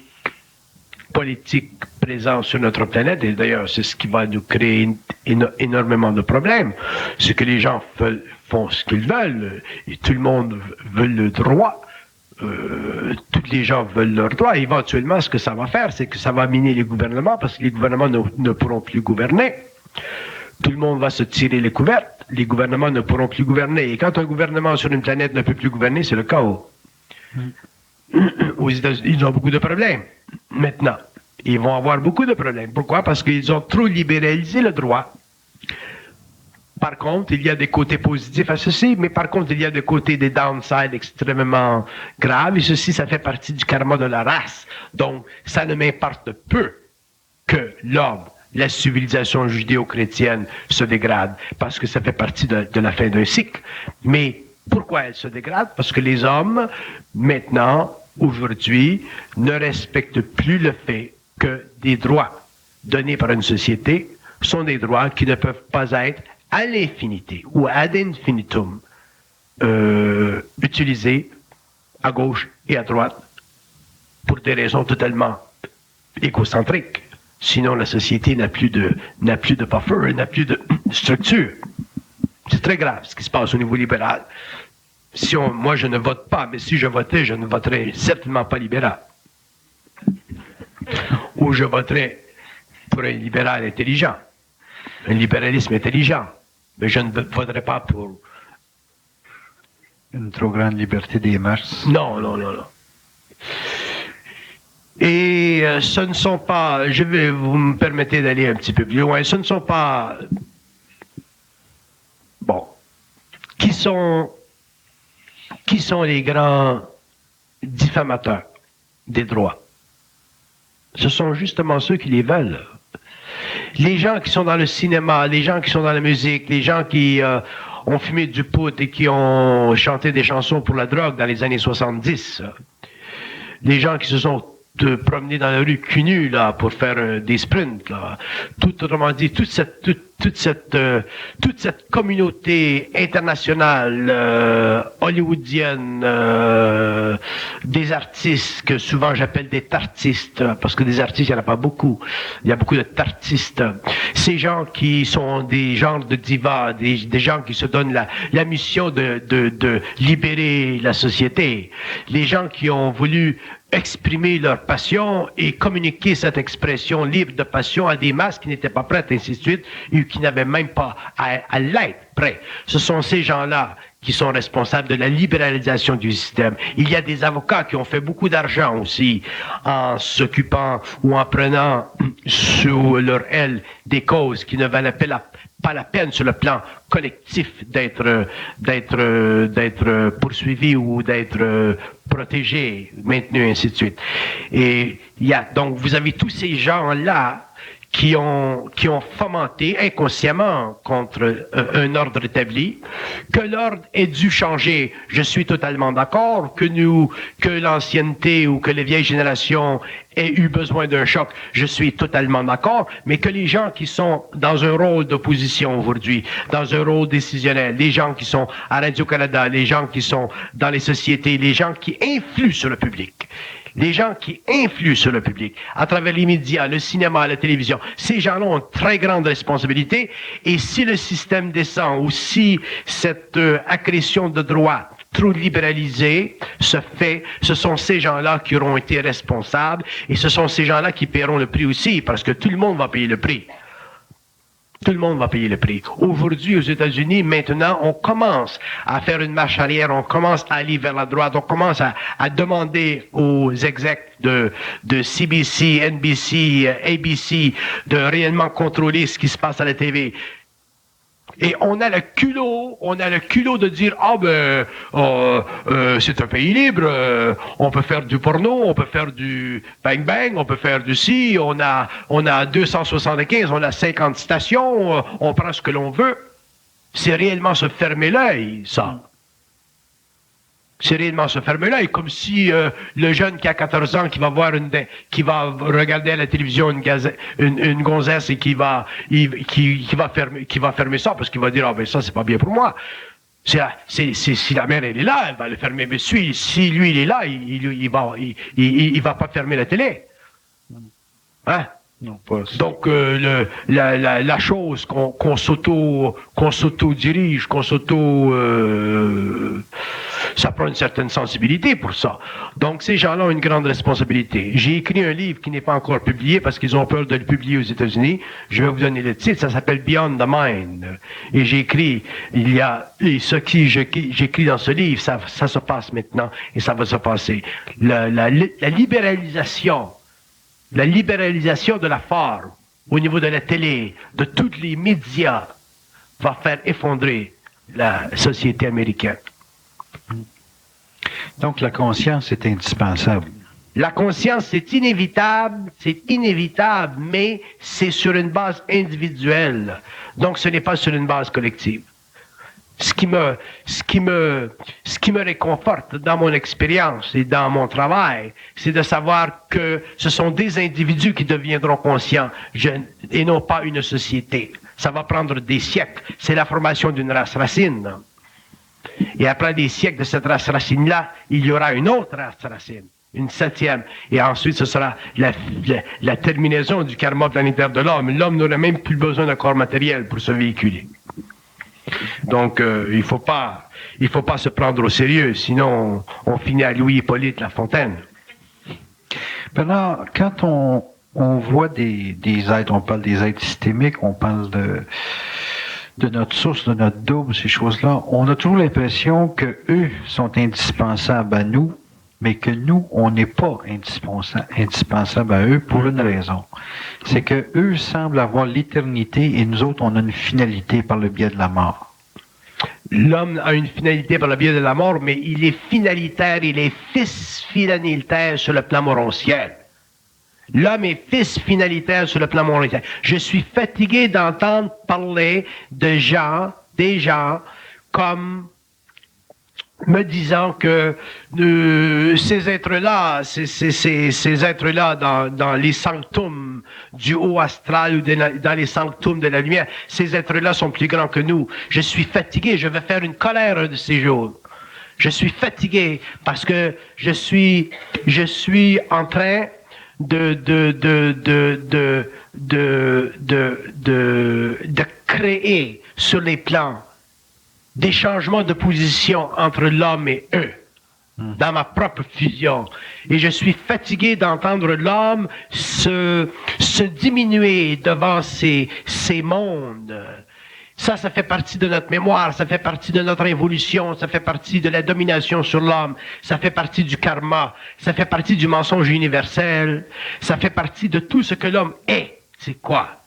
politique présent sur notre planète, et d'ailleurs c'est ce qui va nous créer énormément de problèmes, c'est que les gens font ce qu'ils veulent, et tout le monde veut le droit, tous les gens veulent leur droit. Éventuellement, ce que ça va faire, c'est que ça va miner les gouvernements, parce que les gouvernements ne pourront plus gouverner. Tout le monde va se tirer les couvertes, les gouvernements ne pourront plus gouverner, et quand un gouvernement sur une planète ne peut plus gouverner, c'est le chaos. Aux États-Unis, ils ont beaucoup de problèmes. Maintenant, ils vont avoir beaucoup de problèmes. Pourquoi? Parce qu'ils ont trop libéralisé le droit. Par contre, il y a des côtés positifs à ceci, mais par contre, il y a des côtés des downsides extrêmement graves, et ceci, ça fait partie du karma de la race. Donc, ça ne m'importe peu que l'homme, la civilisation judéo-chrétienne se dégrade, parce que ça fait partie de la fin d'un cycle. Mais pourquoi elle se dégrade? Parce que les hommes, maintenant, aujourd'hui, ne respectent plus le fait que des droits donnés par une société sont des droits qui ne peuvent pas être à l'infinité ou ad infinitum utilisés à gauche et à droite pour des raisons totalement égocentriques. Sinon, la société n'a plus de buffer, n'a plus de structure. C'est très grave ce qui se passe au niveau libéral. Moi, je ne vote pas, mais si je votais, je ne voterais certainement pas libéral. Ou je voterais pour un libéral intelligent, un libéralisme intelligent. Mais je ne voterais pas pour... Une trop grande liberté des mœurs. Non. Et ce ne sont pas, vous me permettez d'aller un petit peu plus loin, ce ne sont pas, qui sont les grands diffamateurs des droits? Ce sont justement ceux qui les veulent. Les gens qui sont dans le cinéma, les gens qui sont dans la musique, les gens qui ont fumé du pot et qui ont chanté des chansons pour la drogue dans les années 70, les gens qui se sont promener dans la rue cul nu, là, pour faire des sprints, là. Autrement dit, toute cette communauté internationale, hollywoodienne, des artistes, que souvent j'appelle des tartistes, parce que des artistes, il n'y en a pas beaucoup. Il y a beaucoup de tartistes. Ces gens qui sont des genres de divas, des gens qui se donnent la mission de libérer la société. Les gens qui ont voulu exprimer leur passion et communiquer cette expression libre de passion à des masses qui n'étaient pas prêtes, ainsi de suite, et qui n'avaient même pas à l'être prêts. Ce sont ces gens-là qui sont responsables de la libéralisation du système. Il y a des avocats qui ont fait beaucoup d'argent aussi en s'occupant ou en prenant sous leur aile des causes qui ne valaient pas la peine sur le plan collectif d'être poursuivi ou d'être protégé, maintenu, ainsi de suite. Et donc vous avez tous ces gens-là qui ont fomenté inconsciemment contre un ordre établi, que l'ordre ait dû changer. Je suis totalement d'accord que l'ancienneté ou que les vieilles générations aient eu besoin d'un choc. Je suis totalement d'accord, mais que les gens qui sont dans un rôle d'opposition aujourd'hui, dans un rôle décisionnel, les gens qui sont à Radio-Canada, les gens qui sont dans les sociétés, les gens qui influent sur le public, les gens qui influent sur le public, à travers les médias, le cinéma, la télévision, ces gens-là ont une très grande responsabilité. Et si le système descend ou si cette accrétion de droits trop libéralisée se fait, ce sont ces gens-là qui auront été responsables et ce sont ces gens-là qui paieront le prix aussi, parce que tout le monde va payer le prix. Tout le monde va payer le prix. Aujourd'hui, aux États-Unis, maintenant, on commence à faire une marche arrière, on commence à aller vers la droite, on commence à demander aux execs de CBC, NBC, ABC de réellement contrôler ce qui se passe à la TV. Et on a le culot de dire, c'est un pays libre, on peut faire du porno, on peut faire du bang-bang, on peut faire du ci, on a 275, on a 50 stations, on prend ce que l'on veut. C'est réellement se fermer l'œil, ça. C'est réellement se fermer l'œil, comme si le jeune qui a 14 ans, qui va regarder à la télévision une gonzesse et qui va fermer ça parce qu'il va dire ça c'est pas bien pour moi. Si la mère elle est là, elle va le fermer. Mais si lui il est là, il va pas fermer la télé. Hein? Non, pas ça. Donc la chose qu'on s'auto-dirige, ça prend une certaine sensibilité pour ça. Donc ces gens-là ont une grande responsabilité. J'ai écrit un livre qui n'est pas encore publié parce qu'ils ont peur de le publier aux États-Unis. Je vais vous donner le titre, ça s'appelle Beyond the Mind. Et j'écris j'écris dans ce livre, ça se passe maintenant et ça va se passer. La libéralisation de la forme au niveau de la télé, de tous les médias, va faire effondrer la société américaine. Donc la conscience est indispensable. La conscience, c'est inévitable, mais c'est sur une base individuelle. Donc, ce n'est pas sur une base collective. Ce qui me réconforte dans mon expérience et dans mon travail, c'est de savoir que ce sont des individus qui deviendront conscients et non pas une société. Ça va prendre des siècles. C'est la formation d'une race racine. Et après des siècles de cette race racine-là, il y aura une autre race racine, une 7e. Et ensuite, ce sera la terminaison du karma planétaire de l'homme. L'homme n'aurait même plus besoin d'un corps matériel pour se véhiculer. Donc, il faut pas se prendre au sérieux, sinon on finit à Louis-Hippolyte Lafontaine. Maintenant, quand on voit des êtres, on parle des êtres systémiques, on parle de notre source, de notre double, ces choses-là, on a toujours l'impression que eux sont indispensables à nous, mais que nous, on n'est pas indispensable à eux pour une raison. C'est que eux semblent avoir l'éternité et nous autres, on a une finalité par le biais de la mort. L'homme a une finalité par le biais de la mort, mais il est finalitaire, il est fils finalitaire sur le plan morontiel. L'homme est fils finalitaire sur le plan morontiel. Je suis fatigué d'entendre parler des gens comme me disant que ces êtres-là, ces êtres-là dans les sanctums du haut astral ou dans les sanctums de la lumière, ces êtres-là sont plus grands que nous. Je suis fatigué, je vais faire une colère de ces jours. Je suis fatigué parce que je suis en train de créer sur les plans des changements de position entre l'homme et eux, dans ma propre fusion. Et je suis fatigué d'entendre l'homme se diminuer devant ces mondes. Ça fait partie de notre mémoire, ça fait partie de notre évolution, ça fait partie de la domination sur l'homme, ça fait partie du karma, ça fait partie du mensonge universel, ça fait partie de tout ce que l'homme est. C'est quoi?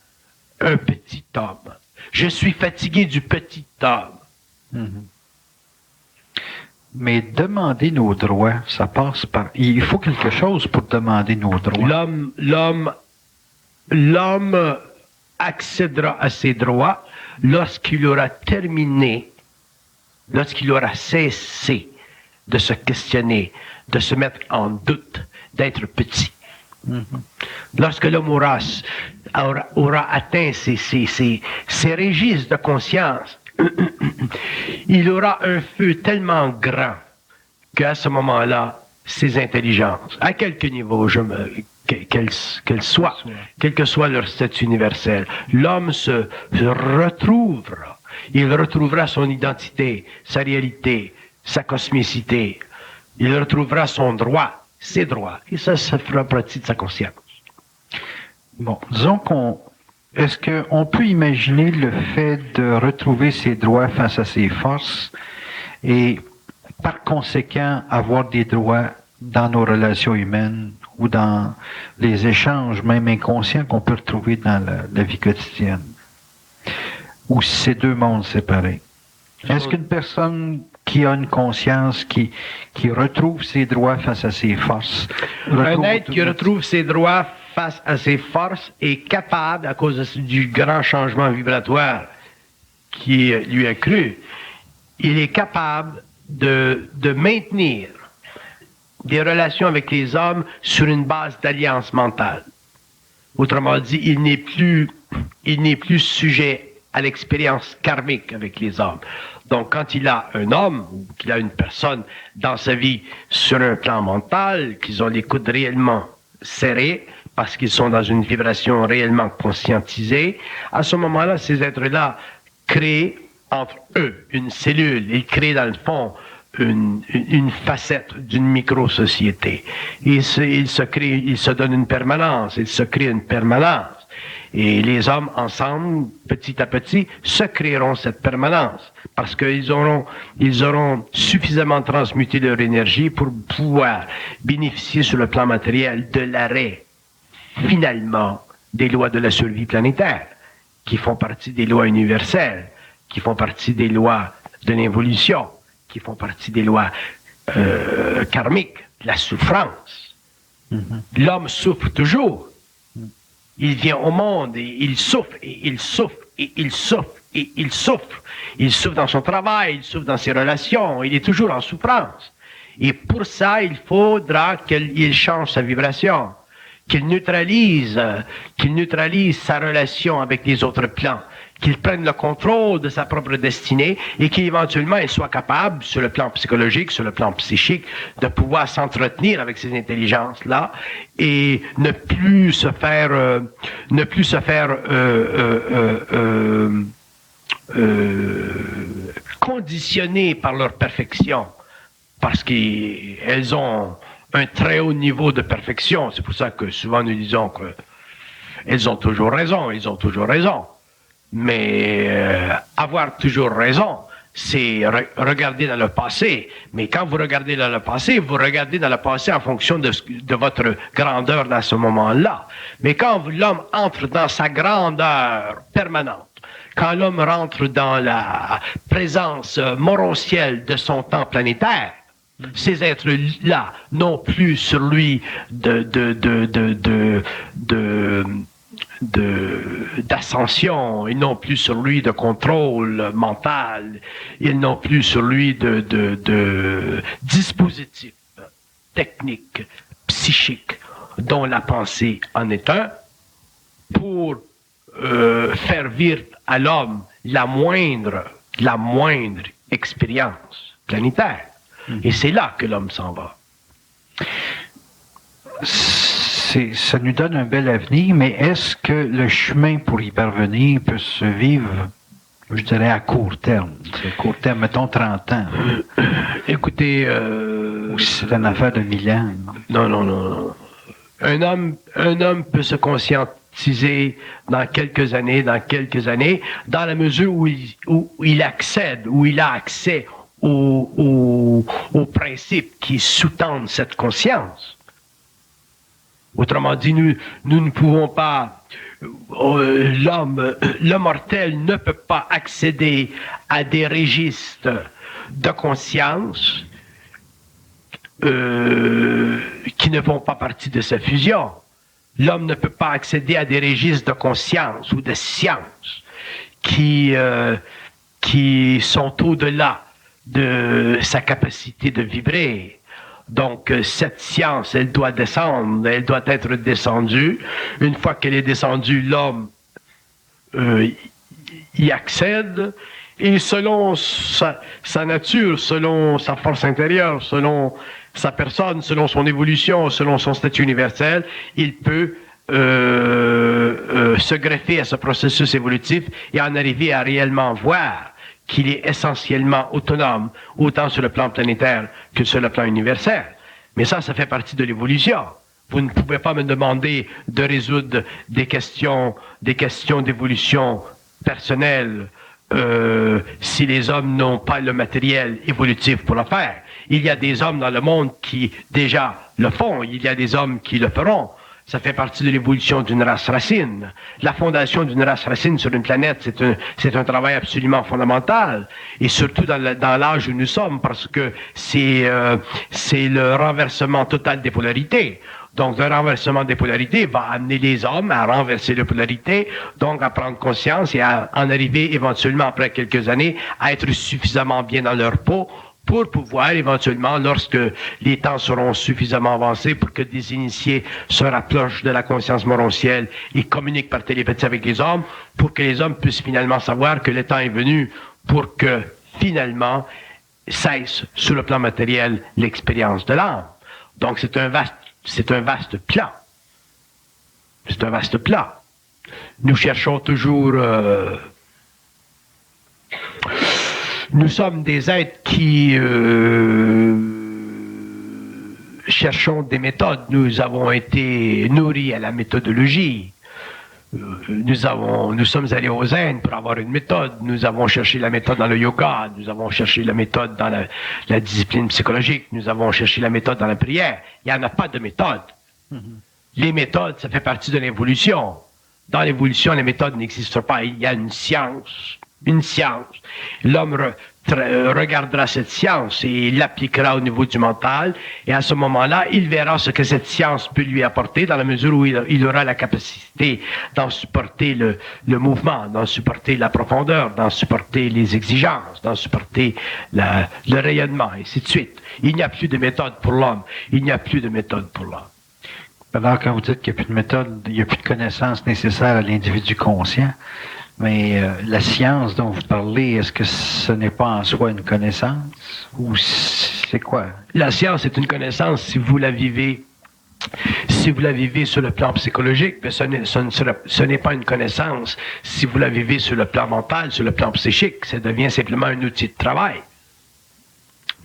Un petit homme. Je suis fatigué du petit homme. Mais demander nos droits, ça passe par... Il faut quelque chose pour demander nos droits. L'homme accédera à ses droits lorsqu'il aura terminé, lorsqu'il aura cessé de se questionner, de se mettre en doute, d'être petit. Lorsque l'homme aura atteint ces registres de conscience, il aura un feu tellement grand qu'à ce moment-là, ses intelligences, à quelque niveau qu'elles soient, quel que soit leur statut universel, l'homme se retrouvera. Il retrouvera son identité, sa réalité, sa cosmicité. Il retrouvera son droit, ses droits. Et ça fera partie de sa conscience. Bon, disons est-ce qu'on peut imaginer le fait de retrouver ses droits face à ses forces et par conséquent avoir des droits dans nos relations humaines ou dans les échanges même inconscients qu'on peut retrouver dans la vie quotidienne? Ou si c'est deux mondes séparés? Est-ce qu'une personne qui a une conscience, qui retrouve ses droits face à ses forces... Un être qui retrouve ses droits face à ses forces est capable, à cause du grand changement vibratoire qui lui est cru, il est capable de maintenir des relations avec les hommes sur une base d'alliance mentale. Autrement dit, il n'est plus sujet à l'expérience karmique avec les hommes. Donc, quand il a un homme ou qu'il a une personne dans sa vie sur un plan mental, qu'ils ont les coudes réellement serrés, parce qu'ils sont dans une vibration réellement conscientisée, à ce moment-là, ces êtres-là créent entre eux une cellule. Ils créent dans le fond une facette d'une micro-société. Ils se donnent une permanence, ils se créent une permanence. Et les hommes, ensemble, petit à petit, se créeront cette permanence. Parce qu'ils auront suffisamment transmuté leur énergie pour pouvoir bénéficier sur le plan matériel de l'arrêt, finalement, des lois de la survie planétaire, qui font partie des lois universelles, qui font partie des lois de l'évolution, qui font partie des lois karmiques, de la souffrance. L'homme souffre toujours. Il vient au monde et il souffre, et il souffre, et il souffre, et il souffre. Il souffre dans son travail, il souffre dans ses relations, il est toujours en souffrance. Et pour ça, il faudra qu'il change sa vibration, qu'il neutralise sa relation avec les autres plans, qu'il prenne le contrôle de sa propre destinée et qu'éventuellement il soit capable, sur le plan psychologique, sur le plan psychique, de pouvoir s'entretenir avec ces intelligences-là et ne plus se faire conditionner par leur perfection, parce qu'elles ont un très haut niveau de perfection. C'est pour ça que souvent nous disons qu'elles ont toujours raison, ils ont toujours raison. Mais avoir toujours raison, c'est regarder dans le passé. Mais quand vous regardez dans le passé, vous regardez dans le passé en fonction de votre grandeur dans ce moment-là. Mais quand l'homme entre dans sa grandeur permanente, quand l'homme rentre dans la présence morontielle de son temps planétaire, ces êtres-là n'ont plus sur lui d'ascension, ils n'ont plus sur lui de contrôle mental, ils n'ont plus sur lui de dispositif technique, psychique, dont la pensée en est un, pour faire vivre à l'homme la moindre expérience planétaire. Et c'est là que l'homme s'en va. Ça nous donne un bel avenir, mais est-ce que le chemin pour y parvenir peut se vivre, je dirais, à court terme? À court terme, mettons 30 ans. Écoutez... Ou si c'est une affaire de 1000 ans. Non. Un homme peut se conscientiser dans quelques années, dans la mesure où il a accès aux principes qui sous-tendent cette conscience. Autrement dit, nous ne pouvons pas, le mortel ne peut pas accéder à des registres de conscience qui ne font pas partie de sa fusion. L'homme ne peut pas accéder à des registres de conscience ou de science qui sont au-delà de sa capacité de vibrer. Donc, cette science, elle doit descendre, elle doit être descendue. Une fois qu'elle est descendue, l'homme y accède, et selon sa nature, selon sa force intérieure, selon sa personne, selon son évolution, selon son statut universel, il peut se greffer à ce processus évolutif et en arriver à réellement voir qu'il est essentiellement autonome, autant sur le plan planétaire que sur le plan universel. Mais ça fait partie de l'évolution. Vous ne pouvez pas me demander de résoudre des questions d'évolution personnelle si les hommes n'ont pas le matériel évolutif pour le faire. Il y a des hommes dans le monde qui déjà le font, il y a des hommes qui le feront. Ça fait partie de l'évolution d'une race racine. La fondation d'une race racine sur une planète, c'est un travail absolument fondamental. Et surtout dans l'âge où nous sommes, parce que c'est le renversement total des polarités. Donc, le renversement des polarités va amener les hommes à renverser les polarités, donc à prendre conscience et à en arriver éventuellement, après quelques années, à être suffisamment bien dans leur peau pour pouvoir éventuellement, lorsque les temps seront suffisamment avancés pour que des initiés se rapprochent de la conscience morontielle et communiquent par télépathie avec les hommes, pour que les hommes puissent finalement savoir que le temps est venu pour que, finalement, cesse, sur le plan matériel, l'expérience de l'âme. Donc, c'est un vaste plan. C'est un vaste plan. Nous cherchons toujours... Nous sommes des êtres qui cherchons des méthodes. Nous avons été nourris à la méthodologie. Nous sommes allés aux Indes pour avoir une méthode. Nous avons cherché la méthode dans le yoga. Nous avons cherché la méthode dans la discipline psychologique. Nous avons cherché la méthode dans la prière. Il n'y en a pas de méthode. Les méthodes, ça fait partie de l'évolution. Dans l'évolution, les méthodes n'existent pas. Il y a une science. L'homme regardera cette science et l'appliquera au niveau du mental, et à ce moment-là, il verra ce que cette science peut lui apporter dans la mesure où il aura la capacité d'en supporter le mouvement, d'en supporter la profondeur, d'en supporter les exigences, d'en supporter le rayonnement, et ainsi de suite. Il n'y a plus de méthode pour l'homme. Il n'y a plus de méthode pour l'homme. Alors, quand vous dites qu'il n'y a plus de méthode, il n'y a plus de connaissances nécessaires à l'individu conscient, mais la science dont vous parlez, est-ce que ce n'est pas en soi une connaissance? Ou c'est quoi? La science est une connaissance si vous la vivez sur le plan psychologique, mais ce n'est pas une connaissance si vous la vivez sur le plan mental, sur le plan psychique. Ça devient simplement un outil de travail.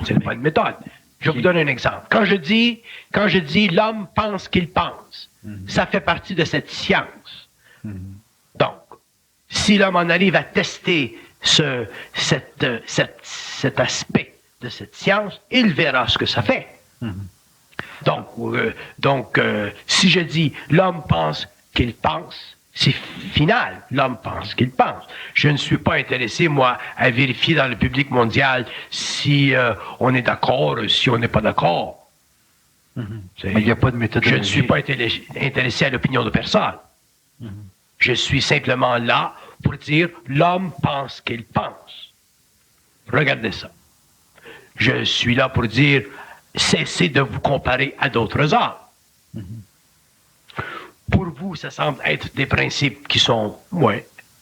Ce n'est pas une méthode. Je vous donne un exemple. Quand je dis l'homme pense qu'il pense, ça fait partie de cette science. Donc, si l'homme en arrive à tester cet aspect de cette science, il verra ce que ça fait. Donc, si je dis l'homme pense qu'il pense, c'est final, l'homme pense qu'il pense. Je ne suis pas intéressé, moi, à vérifier dans le public mondial si on est d'accord, si on n'est pas d'accord. Mais il n'y a pas de méthodologie. Je ne suis pas intéressé à l'opinion de personne. Je suis simplement là pour dire l'homme pense qu'il pense. Regardez ça. Je suis là pour dire cessez de vous comparer à d'autres hommes. Pour vous, ça semble être des principes qui sont,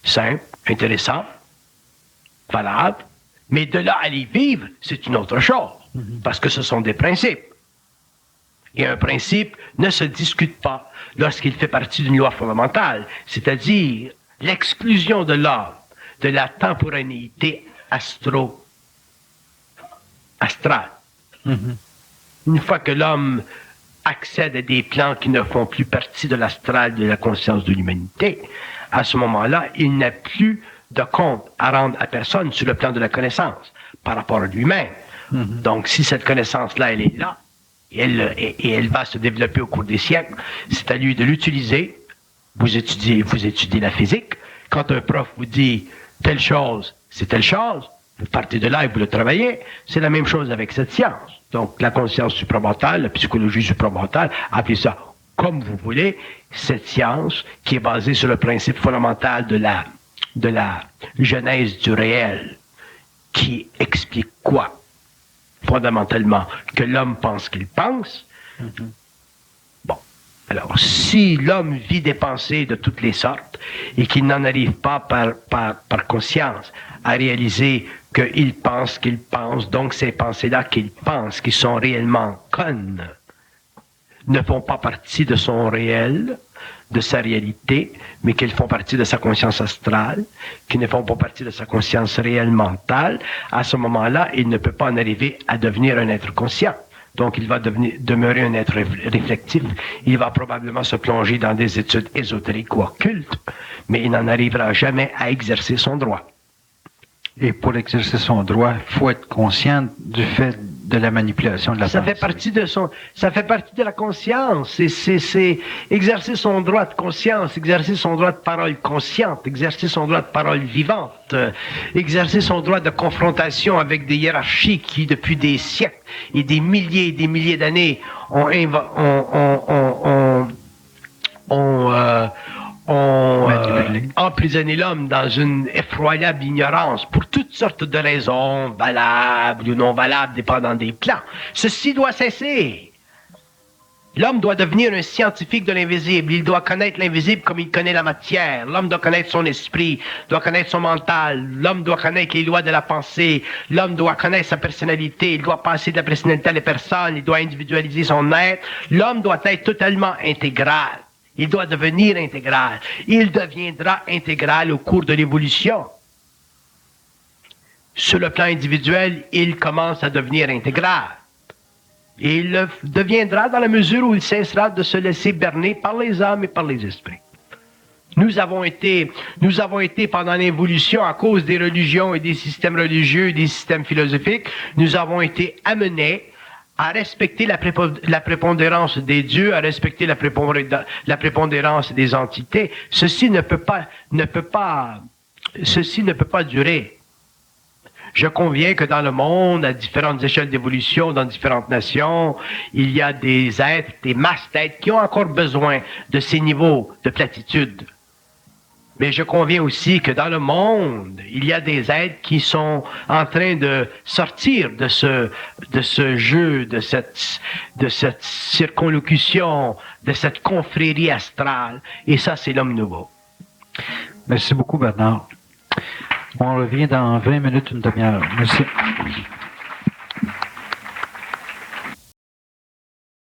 simples, intéressants, valables, mais de là à les vivre, c'est une autre chose, parce que ce sont des principes. Et un principe ne se discute pas lorsqu'il fait partie d'une loi fondamentale, c'est-à-dire l'exclusion de l'homme de la temporanéité astrale. Une fois que l'homme accède à des plans qui ne font plus partie de l'astral de la conscience de l'humanité, à ce moment-là, il n'a plus de compte à rendre à personne sur le plan de la connaissance par rapport à lui-même. Donc, si cette connaissance-là, elle est là, et elle va se développer au cours des siècles, c'est à lui de l'utiliser. Vous étudiez la physique. Quand un prof vous dit telle chose, c'est telle chose, vous partez de là et vous le travaillez. C'est la même chose avec cette science. Donc, la conscience supramentale, la psychologie supramentale, appelez ça comme vous voulez, cette science qui est basée sur le principe fondamental de la genèse du réel, qui explique quoi? Fondamentalement, que l'homme pense qu'il pense. Bon. Alors, si l'homme vit des pensées de toutes les sortes et qu'il n'en arrive pas par conscience à réaliser qu'il pense qu'il pense, donc ces pensées-là qu'il pense, qui sont réellement connes, ne font pas partie de son réel, de sa réalité, mais qu'elles font partie de sa conscience astrale, qui ne font pas partie de sa conscience réelle mentale, à ce moment-là, il ne peut pas en arriver à devenir un être conscient. Donc, il va demeurer un être réflectif. Il va probablement se plonger dans des études ésotériques ou occultes, mais il n'en arrivera jamais à exercer son droit. Et pour exercer son droit, il faut être conscient du fait de la manipulation de la pensée. Ça fait partie de la conscience. C'est exercer son droit de conscience, exercer son droit de parole consciente, exercer son droit de parole vivante, exercer son droit de confrontation avec des hiérarchies qui, depuis des siècles et des milliers d'années, ont emprisonné l'homme dans une effroyable ignorance pour toutes sortes de raisons, valables ou non valables, dépendant des plans. Ceci doit cesser. L'homme doit devenir un scientifique de l'invisible. Il doit connaître l'invisible comme il connaît la matière. L'homme doit connaître son esprit, doit connaître son mental. L'homme doit connaître les lois de la pensée. L'homme doit connaître sa personnalité. Il doit passer de la personnalité à la personne. Il doit individualiser son être. L'homme doit être totalement intégral. Il doit devenir intégral. Il deviendra intégral au cours de l'évolution. Sur le plan individuel, il commence à devenir intégral. Et il le deviendra dans la mesure où il cessera de se laisser berner par les âmes et par les esprits. Nous avons été pendant l'évolution, à cause des religions et des systèmes religieux et des systèmes philosophiques, nous avons été amenés à respecter la prépondérance des dieux, à respecter la prépondérance des entités. Ceci ne peut pas durer. Je conviens que dans le monde, à différentes échelles d'évolution, dans différentes nations, il y a des êtres, des masses d'êtres qui ont encore besoin de ces niveaux de platitude. Mais je conviens aussi que dans le monde, il y a des êtres qui sont en train de sortir de ce jeu, de cette circonlocution, de cette confrérie astrale. Et ça, c'est l'homme nouveau. Merci beaucoup, Bernard. On revient dans 20 minutes, une demi-heure. Merci.